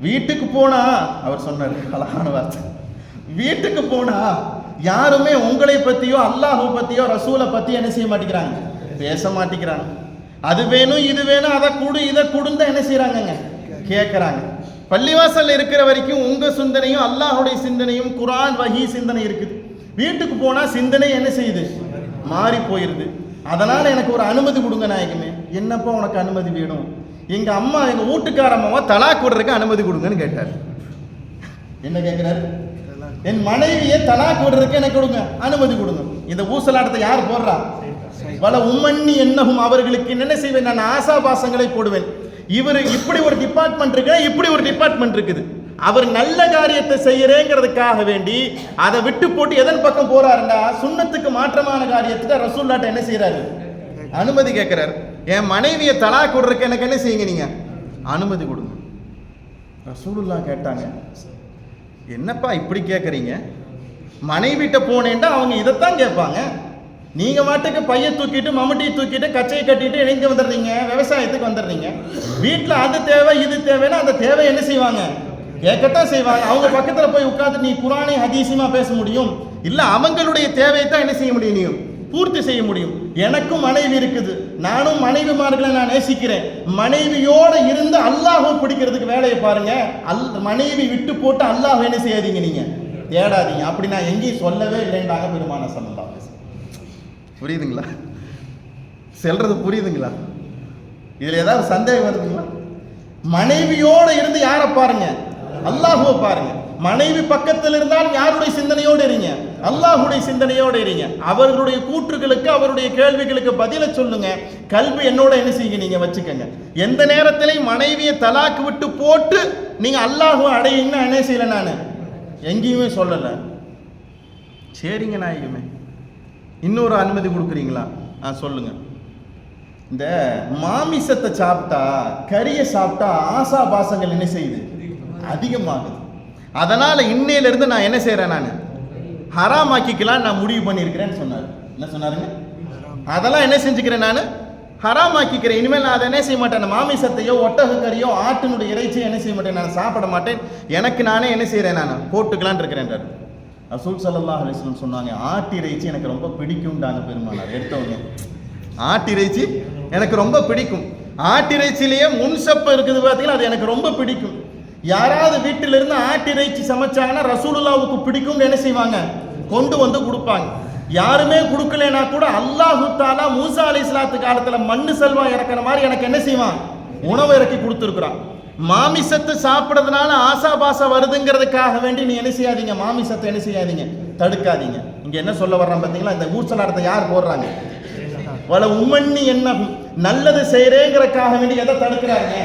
வீட்டுக்கு போனா, அவர் சொன்னார் அழகான வார்த்தை, வீட்டுக்கு போனா யாருமே உங்களை பத்தியோ அல்லாஹ்வை பத்தியோ ரசூலை பத்தி என்ன செய்ய மாட்டேங்கிறாங்க? பேச மாட்டேங்கிறாங்க. அது வேணும் இது வேணும், அதை கொடு இதை கொடுந்தா என்ன செய்யறாங்க? கேட்கறாங்க. பள்ளிவாசல் இருக்கிற வரைக்கும் உங்க சிந்தனையும் அல்லாஹ்வுடைய சிந்தனையும் குர்ஆன் வஹி சிந்தனை இருக்குது. வீட்டுக்கு போனா சிந்தனை என்ன செய்யுது? மாறி போயிருது. அதனால எனக்கு ஒரு அனுமதி கொடுங்க நாயகமே. என்னப்பா உனக்கு அனுமதி வேணும்? எங்க அம்மா, எங்க வீட்டுக்கார அம்மாவை தலாக் விடுறதுக்கு அனுமதி கொடுங்கன்னு கேட்டார். என்ன கேட்கிறாரு? என் மனைவியை தலாக் விடுறதுக்கு எனக்கு கொடுங்க, அனுமதி கொடுங்க. இந்த ஊசலாட்டத்தை யார் போடுறா? வல உம்மன்னி என்னகும், அவர்களுக்கு என்ன செய்வேன்? நான் ஆசாபாசங்களை போடுவேன். இவர் இப்படி ஒரு டிபார்ட்மெண்ட் இருக்கு, இப்படி ஒரு டிபார்ட்மெண்ட் இருக்குது. அவர் நல்ல காரியத்தை செய்யறேங்கிறதுக்காக வேண்டி அதை விட்டு போட்டு எதன் பக்கம் போறாருண்டா, சுன்னத்துக்கு மாற்றமான காரியத்துக்கு ரசூலுல்லாஹ் என்ன செய்யறாரு? அனுமதி கேட்கிறார். என் மனைவியை தலாக் கொடுறதுக்கு எனக்கு என்ன செய்யுங்க, நீங்க அனுமதி கொடுங்க. ரசூலுல்லாஹ் கேட்டாங்க, என்னப்பா இப்படி கேட்குறீங்க? மனைவிட்ட போனேன்டா அவங்க இதைத்தான் கேட்பாங்க. நீங்க மாட்டுக்கு பைய தூக்கிட்டு மம்முட்டியை தூக்கிட்டு கச்சையை கட்டிட்டு இணைந்து வந்துடுறீங்க, விவசாயத்துக்கு வந்துடுறீங்க. வீட்டில் அது தேவை இது தேவைன்னா அந்த தேவை என்ன செய்வாங்க, கேட்கத்தான் செய்வாங்க. அவங்க பக்கத்துல போய் உட்கார்ந்து நீ குரானை ஹதீஸுமா பேச முடியும் இல்ல? அவங்களுடைய தேவையை தான் என்ன செய்ய முடியும், நீயும் பூர்த்தி செய்ய முடியும். எனக்கும் மனைவி இருக்குது, நானும் மனைவிமார்களை நான் நேசிக்கிறேன். மனைவியோட இருந்து அல்லாஹ் பிடிக்கிறதுக்கு வேலையை பாருங்க. மனைவி விட்டு போட்டு அல்லாஹ் என்ன செய்யாதீங்க, நீங்க தேடாதீங்க. அப்படி நான் எங்கேயும் சொல்லவே இல்லைன்றாங்க பெருமான ஸல்லல்லாஹு அலைஹி வஸல்லம். புரியுதுங்களா? சொல்றது புரியுதுங்களா? இதுல ஏதாவது சந்தேகம் வருதுங்களா? மனைவியோட இருந்து யாரை பாருங்க, அல்லாஹுவை பாருங்க. மனைவி பக்கத்தில் இருந்தாலும் யாருடைய சிந்தனையோடு இருங்க, அல்லாஹுடைய சிந்தனையோடு இருங்க. அவர்களுடைய கூற்றுகளுக்கு அவருடைய கேள்விகளுக்கு பதில சொல்லுங்க. கல்வி என்னோட என்ன செய்யுங்க, நீங்க வச்சுக்கங்க. எந்த நேரத்திலையும் மனைவியை தலாக்கு விட்டு போட்டு நீங்க அல்லாஹுவை அடையுங்கன்னா என்ன செய்யல, நான் எங்கேயுமே சொல்லல. சரிங்க நாயகமே, இன்னொரு அனுமதி கொடுக்குறீங்களா? சொல்லுங்க. இந்த மாமிசத்தை சாப்பிட்டா, கறியை சாப்பிட்டா ஆசா பாசங்கள் என்ன செய்யுது, அதிகமாகுது. அதனால இன்னையில இருந்து நான் என்ன செய்யறேன், நான் ஹராமாக்கிக்கலாம் நான் முடிவு பண்ணியிருக்கிறேன்னு சொன்னார். என்ன சொன்னாருங்க? அதெல்லாம் என்ன செஞ்சுக்கிறேன், நான் ஹராமாக்கிக்கிறேன். இனிமேல் நான் அதை என்ன செய்ய மாட்டேன், மாமிசத்தையோ ஒட்டக கறியோ ஆட்டினுடைய இறைச்சியோ என்ன செய்ய மாட்டேன், நான் சாப்பிட மாட்டேன். எனக்கு நானே என்ன செய்யறேன், நான் போட்டுக்கலான் இருக்கிறேன். ரசூல் ஸல்லல்லாஹு அலைஹி வஸல்லம் சொன்னாங்க, ஆட்டு இறைச்சி எனக்கு ரொம்ப பிடிக்கும்டாங்க பெருமானார். எடுத்தவங்க ஆட்டு இறைச்சி எனக்கு ரொம்ப பிடிக்கும். ஆட்டு இறைச்சிலேயே முன்சப்ப இருக்குது பார்த்தீங்கன்னா, அது எனக்கு ரொம்ப பிடிக்கும். யாராவது வீட்டில இருந்து ஆட்டு இறைச்சி சமைச்சாங்கன்னா ரசூலுல்லாஹ்வுக்கு பிடிக்கும்னு என்ன செய்வாங்க, கொண்டு வந்து கொடுப்பாங்க. யாருமே கொடுக்கலனா கூட அல்லாஹு தஆலா மூசா அலைஹிஸ்ஸலாத்து காலத்துல மண்ணு செல்வா இறக்குற மாதிரி எனக்கு என்ன செய்வான், உணவு இறக்கி கொடுத்துருக்குறான். மாமிசத்தை சாப்பிடுறதுனால ஆசாபாசா வருதுங்கிறதுக்காக வேண்டி நீ என்ன செய்யாதீங்க, மாமிசத்தை என்ன செய்யாதீங்க, தடுக்காதீங்க. இங்க என்ன சொல்ல வர்றான் பார்த்தீங்களா? இந்த ஊர்சலாட்டத்தை யார் போடுறாங்க? வல உம்மண்ணி என்ன நல்லது செய்யறேங்கிறதுக்காக வேண்டி எதை தடுக்கிறாருங்க?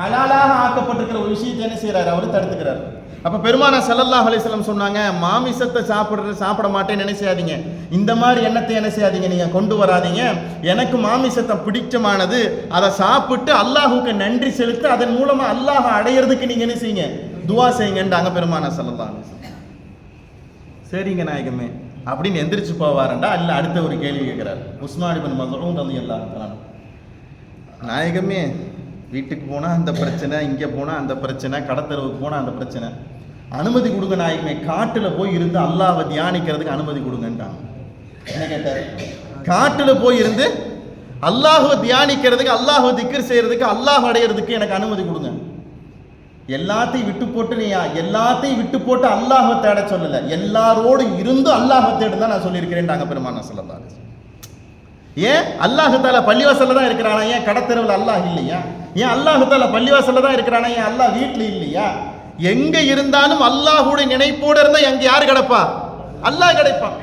ஹலாலாக ஆக்கப்பட்டிருக்கிற ஒரு விஷயத்தை என்ன செய்யறாரு, அவர் தடுத்துக்கிறார். அப்ப பெருமானா ஸல்லல்லாஹு அலைஹி வஸல்லம் சொன்னாங்க, மாமிசத்தை சாப்பிட மாட்டேன்னு என்ன செய்யாதீங்க, இந்த மாதிரி எண்ணத்தை என்ன செய்யாதீங்க, நீங்க கொண்டு வராதீங்க. எனக்கு மாமிசத்தை பிடிச்சமானது, அதை சாப்பிட்டு அல்லாஹுக்கு நன்றி செலுத்து, அதன் மூலமா அல்லாஹ் அடையிறதுக்கு நீங்க என்ன செய்யுங்க, துவா செய்யுங்கன்றாங்க பெருமானா ஸல்லல்லாஹு அலைஹி வஸல்லம். சரிங்க நாயகமே அப்படின்னு எந்திரிச்சு போவாரண்டா இல்ல அடுத்த ஒரு கேள்வி கேட்கிறார். உஸ்மான் இப்னு மஸ்ஊத் ரலியல்லாஹு தஆலா, நாயகமே வீட்டுக்கு போனால் அந்த பிரச்சனை, இங்கே போனால் அந்த பிரச்சனை, கடத்தரவுக்கு போனால் அந்த பிரச்சனை, அனுமதி கொடுங்க நாயகமே, காட்டில் போய் இருந்து அல்லாஹ்வை தியானிக்கிறதுக்கு அனுமதி கொடுங்கன்றாங்க. என்ன கேட்டார்? காட்டில் போய் இருந்து அல்லாஹ்வை தியானிக்கிறதுக்கு, அல்லாஹ்வை திக்ர் செய்யறதுக்கு, அல்லாஹ் அடையிறதுக்கு எனக்கு அனுமதி கொடுங்க. எல்லாத்தையும் விட்டு போட்டு நீ எல்லாத்தையும் விட்டு போட்டு அல்லாஹ்வை தேட சொல்லல, எல்லாரோடு இருந்து அல்லாஹ்வை தேடு தான் நான் சொல்லியிருக்கிறேன்டாங்க பெருமானா ஸல்லல்லாஹு அலைஹி வஸல்லம். ஏன் அல்லாஹு தஆலா பள்ளிவாசல்ல தான் இருக்கிறானா? ஏன் கடத்தெருவில் அல்லாஹ் இல்லையா? ஏன் அல்லாஹு தஆலா பள்ளிவாசல்ல தான் இருக்கிறானா? ஏன் அல்லாஹ் வீட்டில் இல்லையா? எங்க இருந்தாலும் அல்லாஹ்வுடைய நினைப்போடு இருந்தா எங்க யாரு கிடைப்பா? அல்லாஹ் கிடைப்பான்.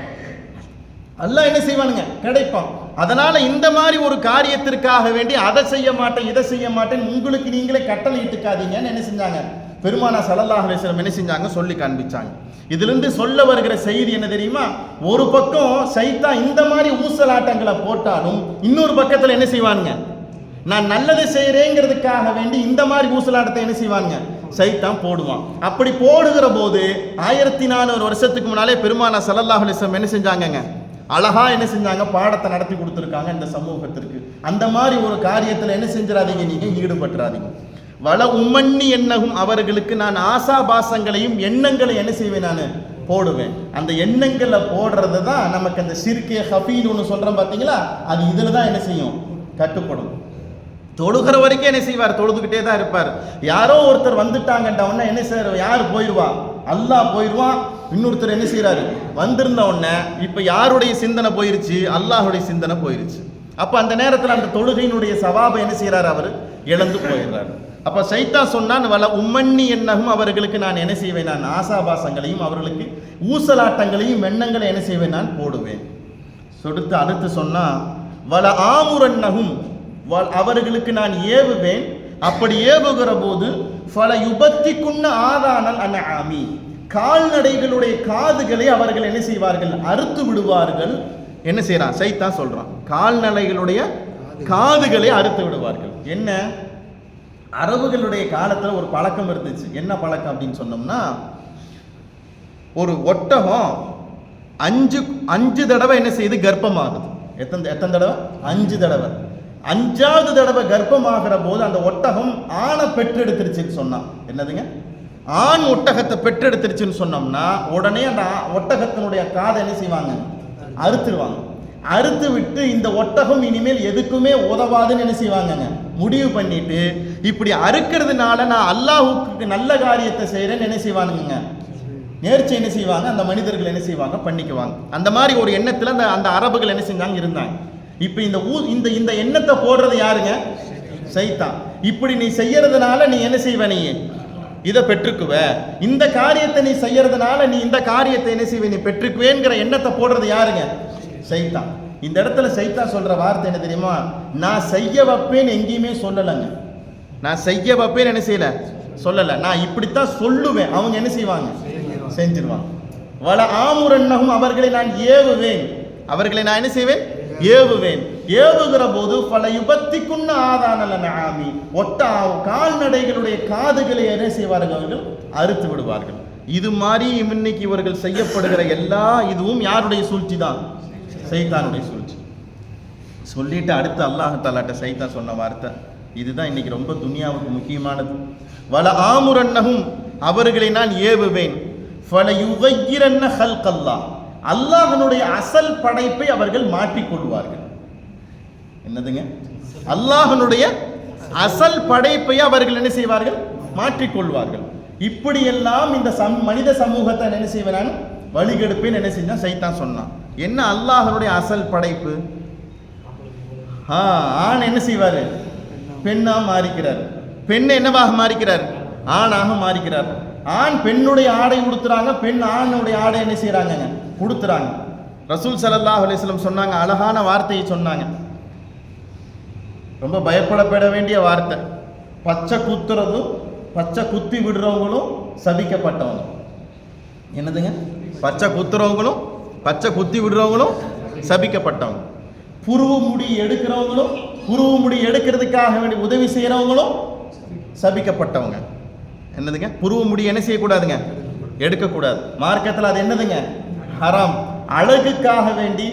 அல்லாஹ் என்ன செய்வானுங்க, கிடைப்பான். அதனால இந்த மாதிரி ஒரு காரியத்திற்காக வேண்டி அதை செய்ய மாட்டேன் இதை செய்ய மாட்டேன் உங்களுக்கு நீங்களே கட்டளை இட்டுக்காதீங்கன்னு என்ன செஞ்சாங்க, பெருமானா ஸல்லல்லாஹு அலைஹி வஸல்லம் என்ன செஞ்சாங்க, சொல்லி காண்பிச்சாங்க. இதிலிருந்து சொல்ல வருகிற செய்தி என்ன தெரியுமா? ஒரு பக்கம் சைத்தான் இந்த மாதிரி ஊசலாட்டங்களை போட்டாலும் இன்னொரு பக்கத்தில் என்ன செய்வானுங்க, நான் நல்லது செய்யறேங்கிறதுக்காக வேண்டி இந்த மாதிரி ஊசலாட்டத்தை என்ன செய்வானுங்க, சைத்தான் போடுவான். அப்படி போடுகிற போது 1400 வருஷத்துக்கு முன்னாலே பெருமானா ஸல்லல்லாஹு அலைஹி வஸல்லம் என்ன செஞ்சாங்கங்க, அழகா என்ன செஞ்சாங்க, பாடத்தை நடத்தி கொடுத்துருக்காங்க இந்த சமூகத்திற்கு. அந்த மாதிரி ஒரு காரியத்தில் என்ன செஞ்சிடாதீங்க, நீங்க ஈடுபட்டுறாதீங்க. வல உம்மண்ணி என்னகும், அவர்களுக்கு நான் ஆசாபாசங்களையும் எண்ணங்களை என்ன செய்வேன், நான் போடுவேன். அந்த எண்ணங்களை போடுறது தான் நமக்கு அந்த ஷிர்கே ஹஃபீன்னு ஒன்று சொல்றோம் பார்த்தீங்களா, அது இதுல தான் என்ன செய்யும், கட்டுப்படும். தொழுகிற வரைக்கும் என்ன செய்வார், தொழுதுகிட்டே தான் இருப்பார். யாரோ ஒருத்தர் வந்துட்டாங்கன்ற உடனே என்ன செய்யற, யார் போயிடுவா, அல்லாஹ் போயிடுவான். இன்னொருத்தர் என்ன செய்யறாரு, வந்திருந்த உடனே இப்ப யாருடைய சிந்தனை போயிருச்சு, அல்லாஹுடைய சிந்தனை போயிருச்சு. அப்ப அந்த நேரத்தில் அந்த தொழுகையினுடைய சவாபை என்ன செய்யறாரு, அவர் இழந்து போயிடுறாரு. அப்ப சைத்தான் சொன்னான், வல உம்மண்ணி என்னகும், அவர்களுக்கு நான் என்ன செய்வேன், நான் ஆசாபாசங்களையும் அவர்களுக்கு ஊசலாட்டங்களையும் எண்ணங்களை என்ன செய்வேன், நான் போடுவேன். அடுத்து சொன்னா வல ஆமுரன்னகும், அவர்களுக்கு நான் ஏவுவேன். அப்படி ஏவுகிற போது ஃபல யுபத்திக்குன்ன ஆதானல் அன்ஆமி, கால்நடைகளுடைய காதுகளை அவர்கள் என்ன செய்வார்கள், அறுத்து விடுவார்கள். என்ன செய்யறான்? சைத்தான் சொல்றான், கால்நடைகளுடைய காதுகளை அறுத்து விடுவார்கள். என்ன, அரபுகளுடைய காலத்துல ஒரு பழக்கம் இருந்துச்சு. என்ன பழக்கம் அப்படின்னு சொன்னோம்னா, ஒரு ஒட்டகம் அஞ்சு தடவை என்ன செய்யுது? கர்ப்பமாகுது. எத்தனை தடவை? 5 தடவை. 5வது தடவை கர்ப்பமாகிற போது அந்த ஒட்டகம் ஆணை பெற்றெடுத்துருச்சுன்னு சொன்னா, என்னதுங்க, ஆண் ஒட்டகத்தை பெற்றெடுத்துருச்சுன்னு சொன்னோம்னா உடனே அந்த ஒட்டகத்தினுடைய காதை என்ன செய்வாங்க? அறுத்துருவாங்க. அறுத்து விட்டு இந்த ஒட்டகம் இனிமேல் எதுக்குமே உதவாதுன்னு என்ன செய்வாங்க? முடிவு பண்ணிட்டு, இப்படி அறுக்கிறதுனால நான் அல்லாஹுக்கு நல்ல காரியத்தை செய்யறேன்னு என்ன செய்வானுங்க? நேர்ச்சி என்ன செய்வாங்க? அந்த மனிதர்கள் என்ன செய்வாங்க? பண்ணிக்குவாங்க. அந்த மாதிரி ஒரு எண்ணத்துல அந்த அரபுகள் என்ன செஞ்சாங்க? இருந்தாங்க. இப்ப இந்த எண்ணத்தை போடுறது யாருங்க? சைத்தான். இப்படி நீ செய்யறதுனால நீ என்ன செய்வ? நீ இதை பெற்றுக்குவ, இந்த காரியத்தை நீ செய்யறதுனால நீ இந்த காரியத்தை என்ன செய்வ? நீ பெற்றுக்குவேங்கிற எண்ணத்தை போடுறது யாருங்க? சைத்தான். இந்த இடத்துல சைத்தான் சொல்ற வார்த்தை என்ன தெரியுமா? நான் செய்ய வைப்பேன்னு எங்கேயுமே சொல்லலைங்க. நான் செய்ய வைப்பேன்னு என்ன செய்யல, சொல்லல. நான் இப்படித்தான் சொல்லுவேன், அவங்க என்ன செய்வாங்க? செஞ்சிருவாங்க. வல ஆமுரன்னஹும், அவர்களை நான் ஏவுவேன். அவர்களை நான் என்ன செய்வேன்? ஏவுவேன். ஏவுகிற போது பல யுபத்திக்குன்ன ஆதானல நாமி, கால்நடைகளுடைய காதுகளை என்ன செய்வார்கள்? அவர்கள் அறுத்து விடுவார்கள். இது மாதிரி இன்னைக்கு இவர்கள் செய்யப்படுகிற எல்லா இதுவும் யாருடைய சூழ்ச்சி தான்? சைத்தானுடைய சூழ்ச்சி. சொல்லிட்டு அடுத்து அல்லாஹ் தஆலாட்ட சைத்தான் சொன்ன வார்த்தை இதுதான் இன்னைக்கு ரொம்ப துனியாவுக்கு முக்கியமானது. வல ஆமுரன்னஹும், அவர்களை நான் ஏவுவேன். ஃபல யுகையிரன்ன ஹல்கல்லாஹ், அல்லாஹ்வுடைய அசல் படைப்பை அவர்கள் மாற்றிக்கொள்வார்கள். என்னதுங்க? அல்லாஹ்வுடைய அசல் படைப்பை அவர்கள் என்ன செய்வார்கள்? மாற்றிக்கொள்வார்கள். இப்படியெல்லாம் இந்த மனித சமூகத்தை என்ன செய்வேன்? வழிகெடுப்பேன் என்ன செஞ்சா சைத்தான் சொன்னான். என்ன அல்லாஹ்வுடைய அசல் படைப்பு? ஆண் என்ன செய்வாரு? பெண்ணா மாறிக்கிறார். பெண் என்னவாக மாறிக்கிறார்? ஆணாக மாறிக்கிறார். ஆண் பெண்ணுடைய ஆடை உடுத்துறாங்க, பெண் ஆணுடைய ஆடை என்ன செய்யறாங்க? உடுத்துறாங்க. ரசூல் ஸல்லல்லாஹு அலைஹி வஸல்லம் சொன்னாங்க, அழகான வார்த்தையை சொன்னாங்க, ரொம்ப பயப்படப்பட வேண்டிய வார்த்தை. பச்சை குத்துறதும் பச்சை குத்தி விடுறவங்களும் சபிக்கப்பட்டவங்க. என்னதுங்க? பச்சை குத்துறவங்களும் பச்சை குத்தி விடுறவங்களும் சபிக்கப்பட்டவங்க. புருவ முடி எடுக்கிறவங்களும் புருவ முடி எடுக்கிறதுக்காக வேண்டி உதவி செய்யறவங்களும் சபிக்கப்பட்டவங்க. என்னதுங்க? புருவ முடி என்ன செய்யக்கூடாதுங்க? எடுக்கக்கூடாது. மார்க்கத்தில் அது என்னதுங்க? ஹராம். அழகுக்காக வேண்டி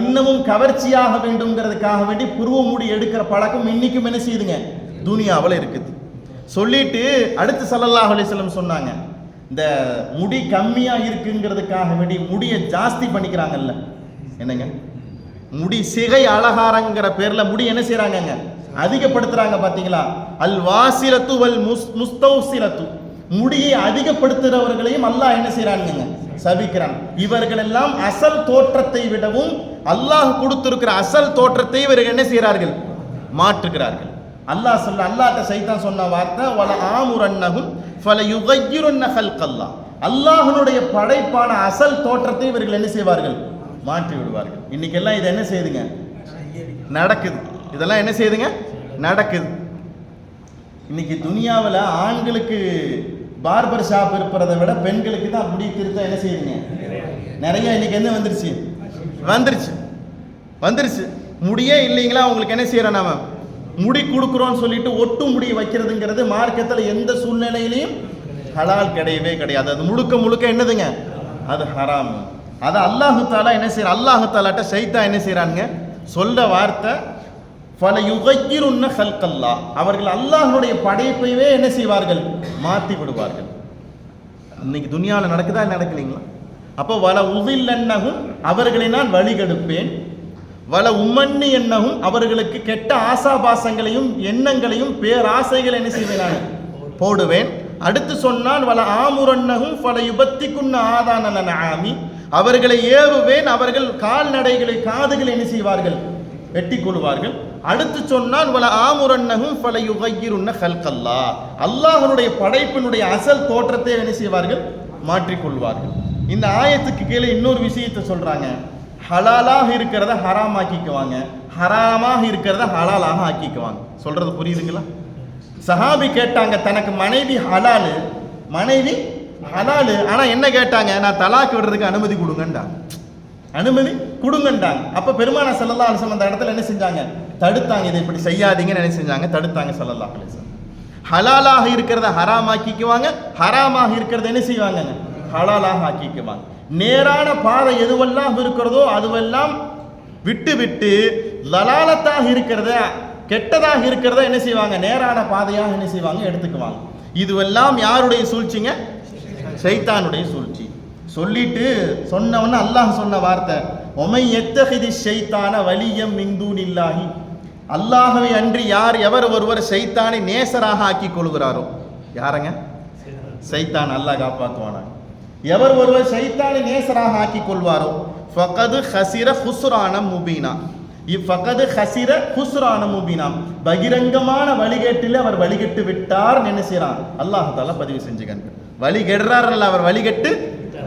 இன்னமும் கவர்ச்சியாக வேண்டும்ங்கிறதுக்காக வேண்டி புருவ முடி எடுக்கிற பழக்கம் இன்னைக்கும் என்ன செய்யுதுங்க? துனியாவில் இருக்குது. சொல்லிட்டு அடுத்து ஸல்லல்லாஹு அலைஹி வஸல்லம் சொன்னாங்க, இந்த முடி கம்மியா இருக்குங்கிறதுக்காக வேண்டி முடியை ஜாஸ்தி பண்ணிக்கிறாங்கல்ல, என்னங்க? முடி சிகை அலங்காரங்கிற பேர்ல முடி என்ன செய்யறாங்க? அதிகப்படுத்துறாங்க. பாத்தீங்களா? அல் வாசிலத்து வல் முஸ்தௌசிலத்து, முடியை அதிகப்படுத்துறவர்களையும் அல்லாஹ் என்ன செய்யறாங்க? சபிக்கிறான். இவர்கள் எல்லாம் அசல் தோற்றத்தை விடவும் அல்லாஹ் கொடுத்திருக்கிற அசல் தோற்றத்தை இவர்கள் என்ன செய்கிறார்கள்? மாற்றுகிறார்கள். அல்லாஹ்ட்ட சைத்தான் சொன்ன வார்த்தை, வல ஆமுரன்னஹும் ஃபல யுகையிரன்ன ஹல்கல்லாஹ், அல்லாஹ்வுடைய படைப்பான அசல் தோற்றத்தை இவர்கள் என்ன செய்வார்கள்? மாற்றி விடுவார்கள். இன்னைக்கு எல்லாம் இது என்ன செய்யுதுங்க? நடக்குது. இதெல்லாம் என்ன செய்யுதுங்க? நடக்குது. இன்னைக்கு துனியாவில் ஆண்களுக்கு பார்பர் ஷாப் இருப்பதை விட பெண்களுக்கு தான் முடி திருத்தம் என்ன செய்யுதுங்க? நிறைய. இன்னைக்கு என்ன வந்துருச்சு முடியே இல்லைங்களா? அவங்களுக்கு என்ன செய்யறோம்? நாம முடி கொடுக்குறோம்னு சொல்லிட்டு ஒட்டு முடி வைக்கிறதுங்கிறது மார்க்கத்தில் எந்த சூழ்நிலையிலையும் ஹலால் கிடையவே கிடையாது. அது முழுக்க என்னதுங்க? அது ஹராம். அதை அல்லாஹு தாலா என்ன செய்யற? அல்லாஹு தாலாட்ட சைத்தான் என்ன செய்யறாங்க? சொல்ற வார்த்தை, ஃபல யுகையிரன்ன ஹல்கல்லாஹ், அவர்கள் அல்லாஹ்வுடைய படைப்பையே என்ன செய்வார்கள்? மாற்றி விடுவார்கள். இன்னைக்கு துனியாவில் நடக்குதா நடக்கலைங்களா? அப்போ வல உதில்லன்னஹும், அவர்களை நான் வழிகெடுப்பேன். வல உம்மன்னி என்னகும், அவர்களுக்கு கெட்ட ஆசாபாசங்களையும் எண்ணங்களையும் பேராசைகளை என்ன செய்வேன்? நான் போடுவேன். அடுத்து சொன்னான், வல ஆமுரன்னஹும் ஃபல யுபத்திக்குன்ன ஆதானல நஆமி, அவர்களை ஏவுவேன், அவர்கள் கால்நடைகளை காதுகளை என்ன செய்வார்கள்? வெட்டி கொள்வார்கள். அடுத்து சொன்னான், வல ஆமுரன்னஹும் ஃபல யுகையிரன்ன ஹல்கல்லாஹ், அல்லாஹ்வுடைய படைப்பினுடைய அசல் தோற்றத்தை என்ன செய்வார்கள்? மாற்றிக்கொள்வார்கள். இந்த ஆயத்துக்கு கீழே இன்னொரு விஷயத்தை சொல்றாங்க, ஹலாலாக இருக்கிறத ஹராம் ஆக்கிக்குவாங்க, ஹராமாக இருக்கிறத ஹலாலாக ஆக்கிக்குவாங்க. சொல்றது புரியுதுங்களா? சஹாபி கேட்டாங்க, தனக்கு மனைவி ஹலாலு ஆனா என்ன கேட்டாங்க? நான் தலாக் விடுறதுக்கு அனுமதி கொடுங்கண்டா. அனுமதி கொடுங்கண்டாங்க. அப்ப பெருமானார் ஸல்லல்லாஹு அலைஹி வஸல்லம் அந்த இடத்துல என்ன செஞ்சாங்க? தடுத்தாங்க. இதை இப்படி செய்யாதீங்கன்னு என்ன செஞ்சாங்க? தடுத்தாங்க ஸல்லல்லாஹு அலைஹி வஸல்லம். ஹலாலாக இருக்கிறத ஹராம் ஆக்கிக்குவாங்க, ஹராமாக இருக்கிறத என்ன செய்வாங்க? ஹலாலாக ஆக்கிக்குவாங்க. நேரான பாதை எதுவெல்லாம் இருக்கிறதோ அதுவெல்லாம் விட்டு விட்டு லலாலத்தாக இருக்கிறத, கெட்டதாக இருக்கிறத என்ன செய்வாங்க? நேரான பாதையாக என்ன செய்வாங்க? எடுத்துக்குவாங்க. இதுவெல்லாம் யாருடைய சூழ்ச்சிங்க? ஷைத்தானுடைய சூழ்ச்சி. சொல்லிட்டு சொன்னவன அல்லாஹ் சொன்ன வார்த்தை, ஒமை எத்தஹிதி ஷைத்தான வலியம் மின் தூனில்லாஹி, அல்லாஹ்வை அன்றி யார் எவர் ஒருவர் ஷைத்தானை நேசராக ஆக்கி கொள்கிறாரோ, யாரங்க? ஷைத்தான். அல்லாஹ் காப்பாற்றுவானா. எவர் ஒருவர் ஷைத்தானை நேசராக ஆக்கி கொள்வாரோ ஃபகது ஹசிர ஹுஸ்ரான முபீனா, இஃபகது ஹசிர ஹுஸ்ரான முபீனா, பகிரங்கமான வழிகேட்டில் அவர் வழிகட்டு விட்டார். என்ன செய்யறான்? அல்லாஹ் தஆலா பதிவு செஞ்சுக்கங்க. வழிகெடுறார், அவர் வழிகட்டு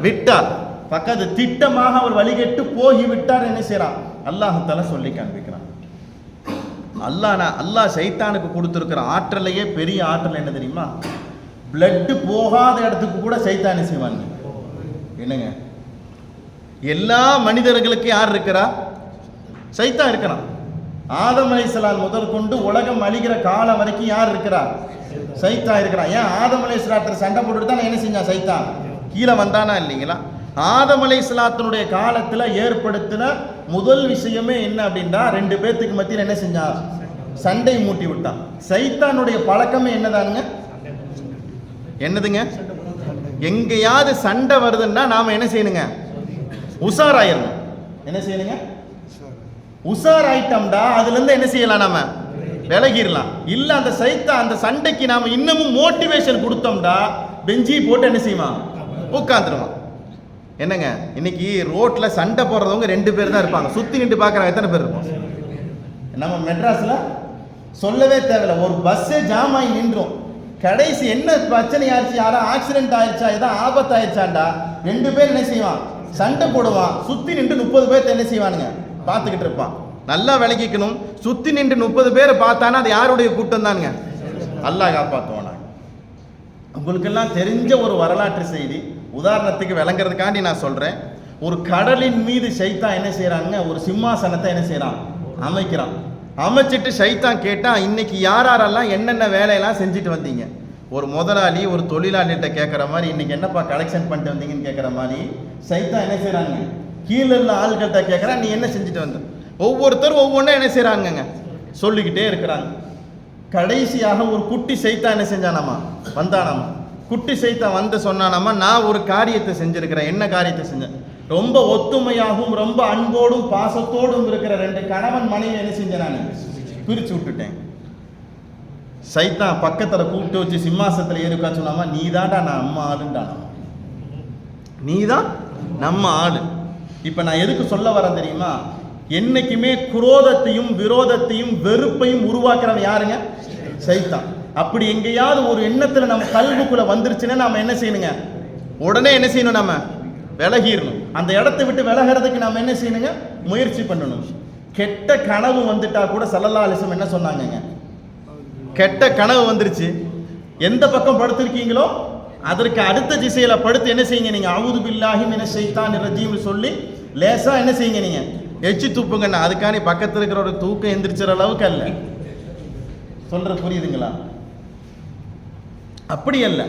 விட்டார். பக்கத்து திட்டமாக அவர் வழிகட்டு போகி விட்டார். என்ன செய்யறான்? அல்லாஹ் தஆலா சொல்லி காண்பிக்கிறான். அல்லாஹ் ஷைத்தானுக்கு கொடுத்திருக்கிற ஆற்றலையே பெரிய ஆற்றல் என்ன தெரியுமா? பிளட் போகாத இடத்துக்கு கூட ஷைத்தானை செய்வாங்க. என்னங்க, எல்லா மனிதர்களுக்கு யார் இருக்கிறா? ஷைத்தான் இருக்கிறான். ஆதம் அலைஹிஸ்ஸலாம் முதல் கொண்டு உலகம் அழிகிற காலம் வரைக்கும் யார் இருக்கிறா? ஷைத்தான் இருக்கிறான். ஏன் ஆதம் அலைஹிஸ்ஸலாத்தை சண்டை போட்டுட்டு தான் என்ன செஞ்சான்? ஷைத்தான் கீழே வந்தானா இல்லைங்களா? ஆதம் அலைஹிஸ்ஸலாத்தினுடைய காலத்துல ஏற்படுத்தின முதல் விஷயமே என்ன அப்படின்னா, ரெண்டு பேர்த்துக்கு மத்தியில் என்ன செஞ்சான்? சண்டை மூட்டி விட்டான். ஷைத்தானுடைய பழக்கமே என்னதானுங்க? என்னதுங்க? எங்கேயாவது சண்டை வருதுன்னா நாம என்ன செய்யணுங்க? உஷாராயிரணும். என்ன செய்யணுங்க? உஷாராயிட்டோம்டா அதுல இருந்து என்ன செய்யலாம்? நாம விலகிடலாம். இல்ல அந்த ஷைத்தான் அந்த சண்டைக்கு நாம இன்னமும் மோட்டிவேஷன் கொடுத்தோம்டா பெஞ்சி போட்டு என்ன செய்வான்? உட்காந்துருவான். என்னங்க, இன்னைக்கு ரோட்ல சண்டை போடுறவங்க ரெண்டு பேர் தான் இருப்பாங்க. சுத்தி நின்று பார்க்கறாங்க எத்தனை பேர் இருப்போம்? நம்ம மெட்ராஸ்ல சொல்லவே தேவையில்ல. ஒரு பஸ்ஸே ஜாம் ஆகி நின்றோம். கடைசி என்ன பிரச்சனை ஆயிடுச்சு, யாரோ ஆக்சிடென்ட் ஆயிடுச்சா, ஏதாவது ஆபத்து ஆயிடுச்சாண்டா ரெண்டு பேர் என்ன செய்வான்? சண்டை போடுவான். சுத்தி நின்று 30 பேர் என்ன செய்வானுங்க? பார்த்துக்கிட்டு இருப்பான். நல்லா விளக்கிக்கணும். சுத்தி நின்று 30 பேரை பார்த்தானா அது யாருடைய கூட்டம் தானுங்க? அல்லாஹ் காப்பாற்றுவானா. உங்களுக்கெல்லாம் தெரிஞ்ச ஒரு வரலாற்று செய்தி, உதாரணத்துக்கு விளங்குறதுக்காண்டி நான் சொல்றேன். ஒரு கடலின் மீது ஷைத்தான் என்ன செய்யறாங்க? ஒரு சிம்மாசனத்தை என்ன செய்யறான்? அமைக்கிறான். அமைச்சிட்டு ஷைத்தான் கேட்டான், இன்னைக்கு யாரெல்லாம் என்னென்ன வேலையெல்லாம் செஞ்சுட்டு வந்தீங்க? ஒரு முதலாளி ஒரு தொழிலாளிகிட்ட கேட்குற மாதிரி, இன்னைக்கு என்னப்பா கலெக்ஷன் பண்ணிட்டு வந்தீங்கன்னு கேட்குற மாதிரி ஷைத்தான் என்ன செய்யறாங்க? கீழே உள்ள ஆள்கிட்ட கேட்குறான், நீ என்ன செஞ்சுட்டு வந்த? ஒவ்வொருத்தரும் ஒவ்வொன்றும் என்ன செய்யறாங்கங்க? சொல்லிக்கிட்டே இருக்கிறாங்க. கடைசியாக ஒரு குட்டி ஷைத்தான் என்ன செஞ்சானாமா? வந்தானாமா. குட்டி ஷைத்தான் வந்து சொன்னானாமா, நான் ஒரு காரியத்தை செஞ்சிருக்கிறேன். என்ன காரியத்தை செஞ்சேன்? ரொம்ப ஒத்துமையாகவும் ரொம்ப அன்போடும் பாசத்தோடும் இருக்கிற ரெண்டு கணவன் மனைவி என்ன செஞ்சேன்? நான் பிரிச்சு விட்டுட்டேன். ஷைத்தான் பக்கத்துல கூப்பிட்டு வச்சு சிம்மாசனத்துல ஏறி உட்காந்து சொன்னாமா, நீ தான்டா நான் அம்மா ஆளுண்டானா, நீ தான் நம்ம ஆளு. இப்ப நான் எதுக்கு சொல்ல வரேன் தெரியுமா? என்னைக்குமே குரோதத்தையும் விரோதத்தையும் வெறுப்பையும் உருவாக்குறவன் யாருங்க? ஷைத்தான். அப்படி எங்கேயாவது ஒரு எண்ணத்துல நம்ம கல்புக்குள்ள வந்துருச்சுன்னா நாம என்ன செய்யணுங்க? உடனே என்ன செய்யணும்? நம்ம விலகிடணும். அந்த இடத்தை விட்டு விலகிறதுக்கு நாம என்ன செய்யணுங்க? முயற்சி பண்ணணும். கெட்ட கனவு வந்துட்டா கூட ஸல்லல்லாஹு அலைஹி வஸல்லம் என்ன சொன்னாங்க? கெட்ட கனவு வந்துருச்சு, எந்த பக்கம் படுத்திருக்கீங்களோ அதற்கு அடுத்த திசையில படுத்து என்ன செய்யுங்க? நீங்க அஊது பில்லாஹி மினஷ் ஷைத்தானிர் ரஜீம் சொல்லி லேசா என்ன செய்யுங்க? நீங்க எச்சி துப்புங்கண்ணா. அதுக்காண்டி பக்கத்தில் இருக்கிற ஒரு தூக்கம் எந்திரிச்சிற அளவுக்கு அல்ல. சொல்றது புரியுதுங்களா? அப்படி அல்ல.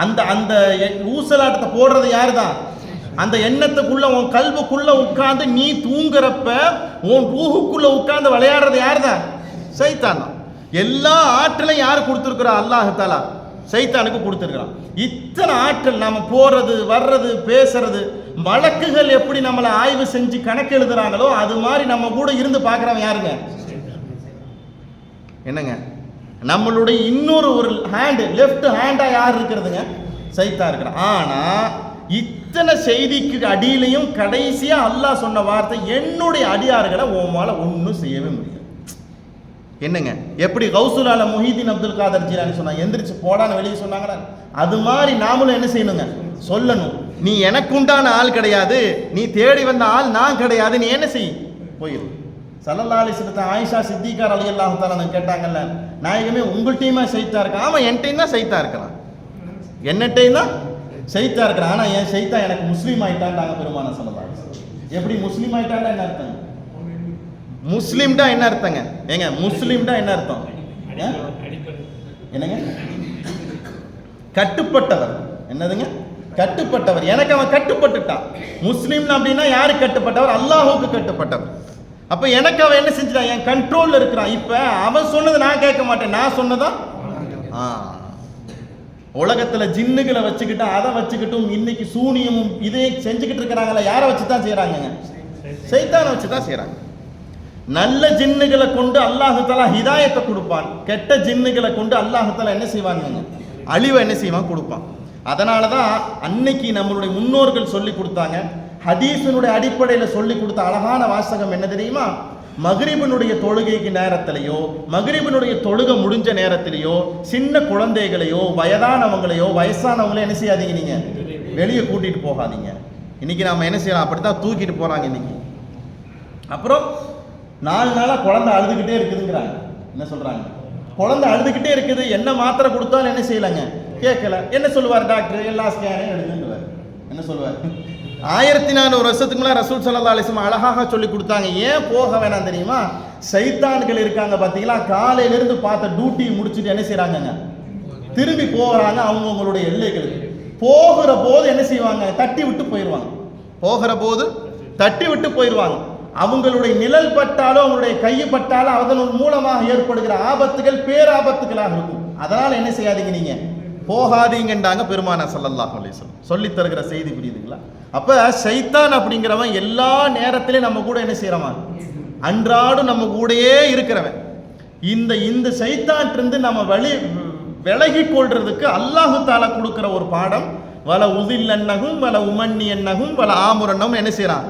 அந்த அந்த ஊசலாட்டத்தை போடுறது யாரு தான்? அந்த எண்ணத்துக்குள்ள உன் கல்புக்குள்ள உட்கார்ந்து நீ தூங்குறப்ப உன் ரூஹுக்குள்ள உட்கார்ந்து விளையாடுறது யாரு தான்? ஷைத்தான் தான். எல்லா ஆற்றலையும் யாரு கொடுத்துருக்கிறா? அல்லாஹ் தஆலா ஷைத்தானுக்கு கொடுத்துருக்கிறான். இத்தனை ஆற்றல், நாம போறது வர்றது பேசுறது, வழக்குகள் எப்படி நம்மளை ஆய்வு செஞ்சு கணக்கு எழுதுறாங்களோ அது மாதிரி நம்ம கூட இருந்து பார்க்கறவன் யாருங்க? என்னங்க, நம்மளுடைய இன்னொரு ஒரு ஹேண்ட், லெஃப்ட் ஹேண்டா யார் இருக்கிறதுங்க? ஷைத்தான் இருக்கிறான். ஆனா இத்தனை செய்திக்கு அடியிலையும் கடைசியா அல்லாஹ் சொன்ன வார்த்தை, என்னுடைய அடியார்களை உமால ஒன்றும் செய்யவே முடியாது. என்னங்க, எப்படி கௌசுல் ஆலம் முஹீதீன் அப்துல் காதர் ஜீலானி சொன்னாங்க, எந்திரிச்சு போடான்னு வெளியே சொன்னாங்களா? அது மாதிரி நாமளும் என்ன செய்யணுங்க? சொல்லணும். நீ எனக்கு உண்டான ஆள் கிடையாது, நீ தேடி வந்த ஆள் நான் கிடையாது, நீ என்ன செய்? போயிரு. ஸல்லல்லாஹு அலைஹி வஸல்லம் ஆயிஷா சித்திகா ரலியல்லாஹு தஆலா கேட்டாங்கல்ல, நாயகமே உங்கள்கிட்டையுமா ஷைத்தான் இருக்கா? ஆமா, என்கிட்டையும் தான் ஷைத்தான் இருக்கிறான். என்னட்டையும் தான் ஷைத்தா இருக்கிறான். ஆனா ஏன் ஷைத்தா எனக்கு முஸ்லீம் ஆயிட்டான்டாங்க பெருமானார் ஸல்லல்லாஹு அலைஹி வஸல்லம். எப்படி முஸ்லீம் ஆயிட்டான்டா என்ன அர்த்தம்? முஸ்லீம்டா என்ன அர்த்தங்க? ஏங்க முஸ்லீம்டா என்ன அர்த்தம்? என்னங்க? கட்டுப்பட்டவர். என்னதுங்க? கட்டுப்பட்டவர். எனக்கு அவன் கட்டுப்பட்டுட்டான். முஸ்லீம் அப்படின்னா யாரு கட்டுப்பட்டவர்? அல்லாஹ்வுக்கு கட்டுப்பட்டவர். அப்ப எனக்கு அவன் என்ன செஞ்சுட்டான்? என் கண்ட்ரோல்ல இருக்கிறான். இப்ப அவன் சொன்னது நான் கேட்க மாட்டேன், நான் சொன்னதா. உலகத்துல ஜின்னுகளை வச்சுக்கிட்டு அதை வச்சுக்கிட்டும் இன்னைக்கு சூனியமும் இதே செஞ்சுக்கிட்டு இருக்கிறாங்களா? யாரை வச்சுதான் செய்யறாங்க? சைத்தானை வச்சுதான் செய்யறாங்க. நல்ல ஜின்னுகளை கொண்டு அல்லாஹ் தஆலா ஹிதாயத்தை கொடுப்பான். கெட்ட ஜின்னுகளை கொண்டு அல்லாஹ் தஆலா என்ன செய்வாங்க? அழிவை என்ன செய்வான்? கொடுப்பான். அதனாலதான் அன்னைக்கு நம்மளுடைய முன்னோர்கள் சொல்லி கொடுத்தாங்க. ஹதீஸினுடைய அடிப்படையில் சொல்லி கொடுத்த அழகான வாசகம் என்ன தெரியுமா? மக்ரிபினுடைய தொழுகைக்கு நேரத்திலேயோ மக்ரிபினுடைய தொழுகை முடிஞ்ச நேரத்திலேயோ சின்ன குழந்தைகளையோ வயதானவங்களையோ வயசானவங்களையோ என்ன செய்யாதீங்க, நீங்க வெளியே கூட்டிட்டு போகாதீங்க. இன்னைக்கு நாம என்ன செய்யலாம்? அப்படித்தான் தூக்கிட்டு போறாங்க இன்னைக்கு. அப்புறம் 4 நாளா குழந்தை அழுதுகிட்டே இருக்குதுங்கிறாங்க. என்ன சொல்றாங்க? குழந்தை அழுதுகிட்டே இருக்குது, என்ன மாத்திரை கொடுத்தாலும் என்ன செய்யலங்க, கேட்கல. என்ன சொல்லுவார் டாக்டர்? எல்லா ஸ்கேனையும் எடுத்துருவார். என்ன சொல்லுவார்? 1400 வருஷத்துக்கு மேலே ரசூல் ஸல்லல்லாஹு அலைஹி வஸல்லம் அழகாக சொல்லி கொடுத்தாங்க. ஏன் போக வேணாம் தெரியுமா? சைத்தான்கள் இருக்காங்க பார்த்தீங்களா, காலையிலிருந்து பார்த்த டியூட்டி முடிச்சுட்டு என்ன செய்யறாங்க? திரும்பி போகிறாங்க அவங்களுடைய எல்லைகளுக்கு. போகிற போது என்ன செய்வாங்க? தட்டி விட்டு போயிடுவாங்க. போகிற போது தட்டி விட்டு போயிடுவாங்க. அவங்களுடைய நிழல் பட்டாலோ அவங்களுடைய கையை பட்டாலோ அதன் மூலமாக ஏற்படுகிற ஆபத்துகள் பேராபத்துகளாக இருக்கும். அதனால என்ன செய்யாதீங்க, நீங்க போகாதீங்கன்றாங்க பெருமானார் ஸல்லல்லாஹு அலைஹி வஸல்லம். சொல்லி தருகிற செய்தி புரியுதுங்களா? அப்ப சைத்தான் அப்படிங்கிறவன் எல்லா நேரத்திலையும் நம்ம கூட என்ன செய்யறவன்? அன்றாடும் நம்ம கூடயே இருக்கிறவன். இந்த சைத்தான்ட்டிருந்து நம்ம விலகி கொள்றதுக்கு அல்லாஹு தஆலா கொடுக்கிற ஒரு பாடம். வல உதில்லன்னஹும் வல உமன்னியன்னஹும் வல ஆமுரன்னஹும் என்ன செய்யறான்?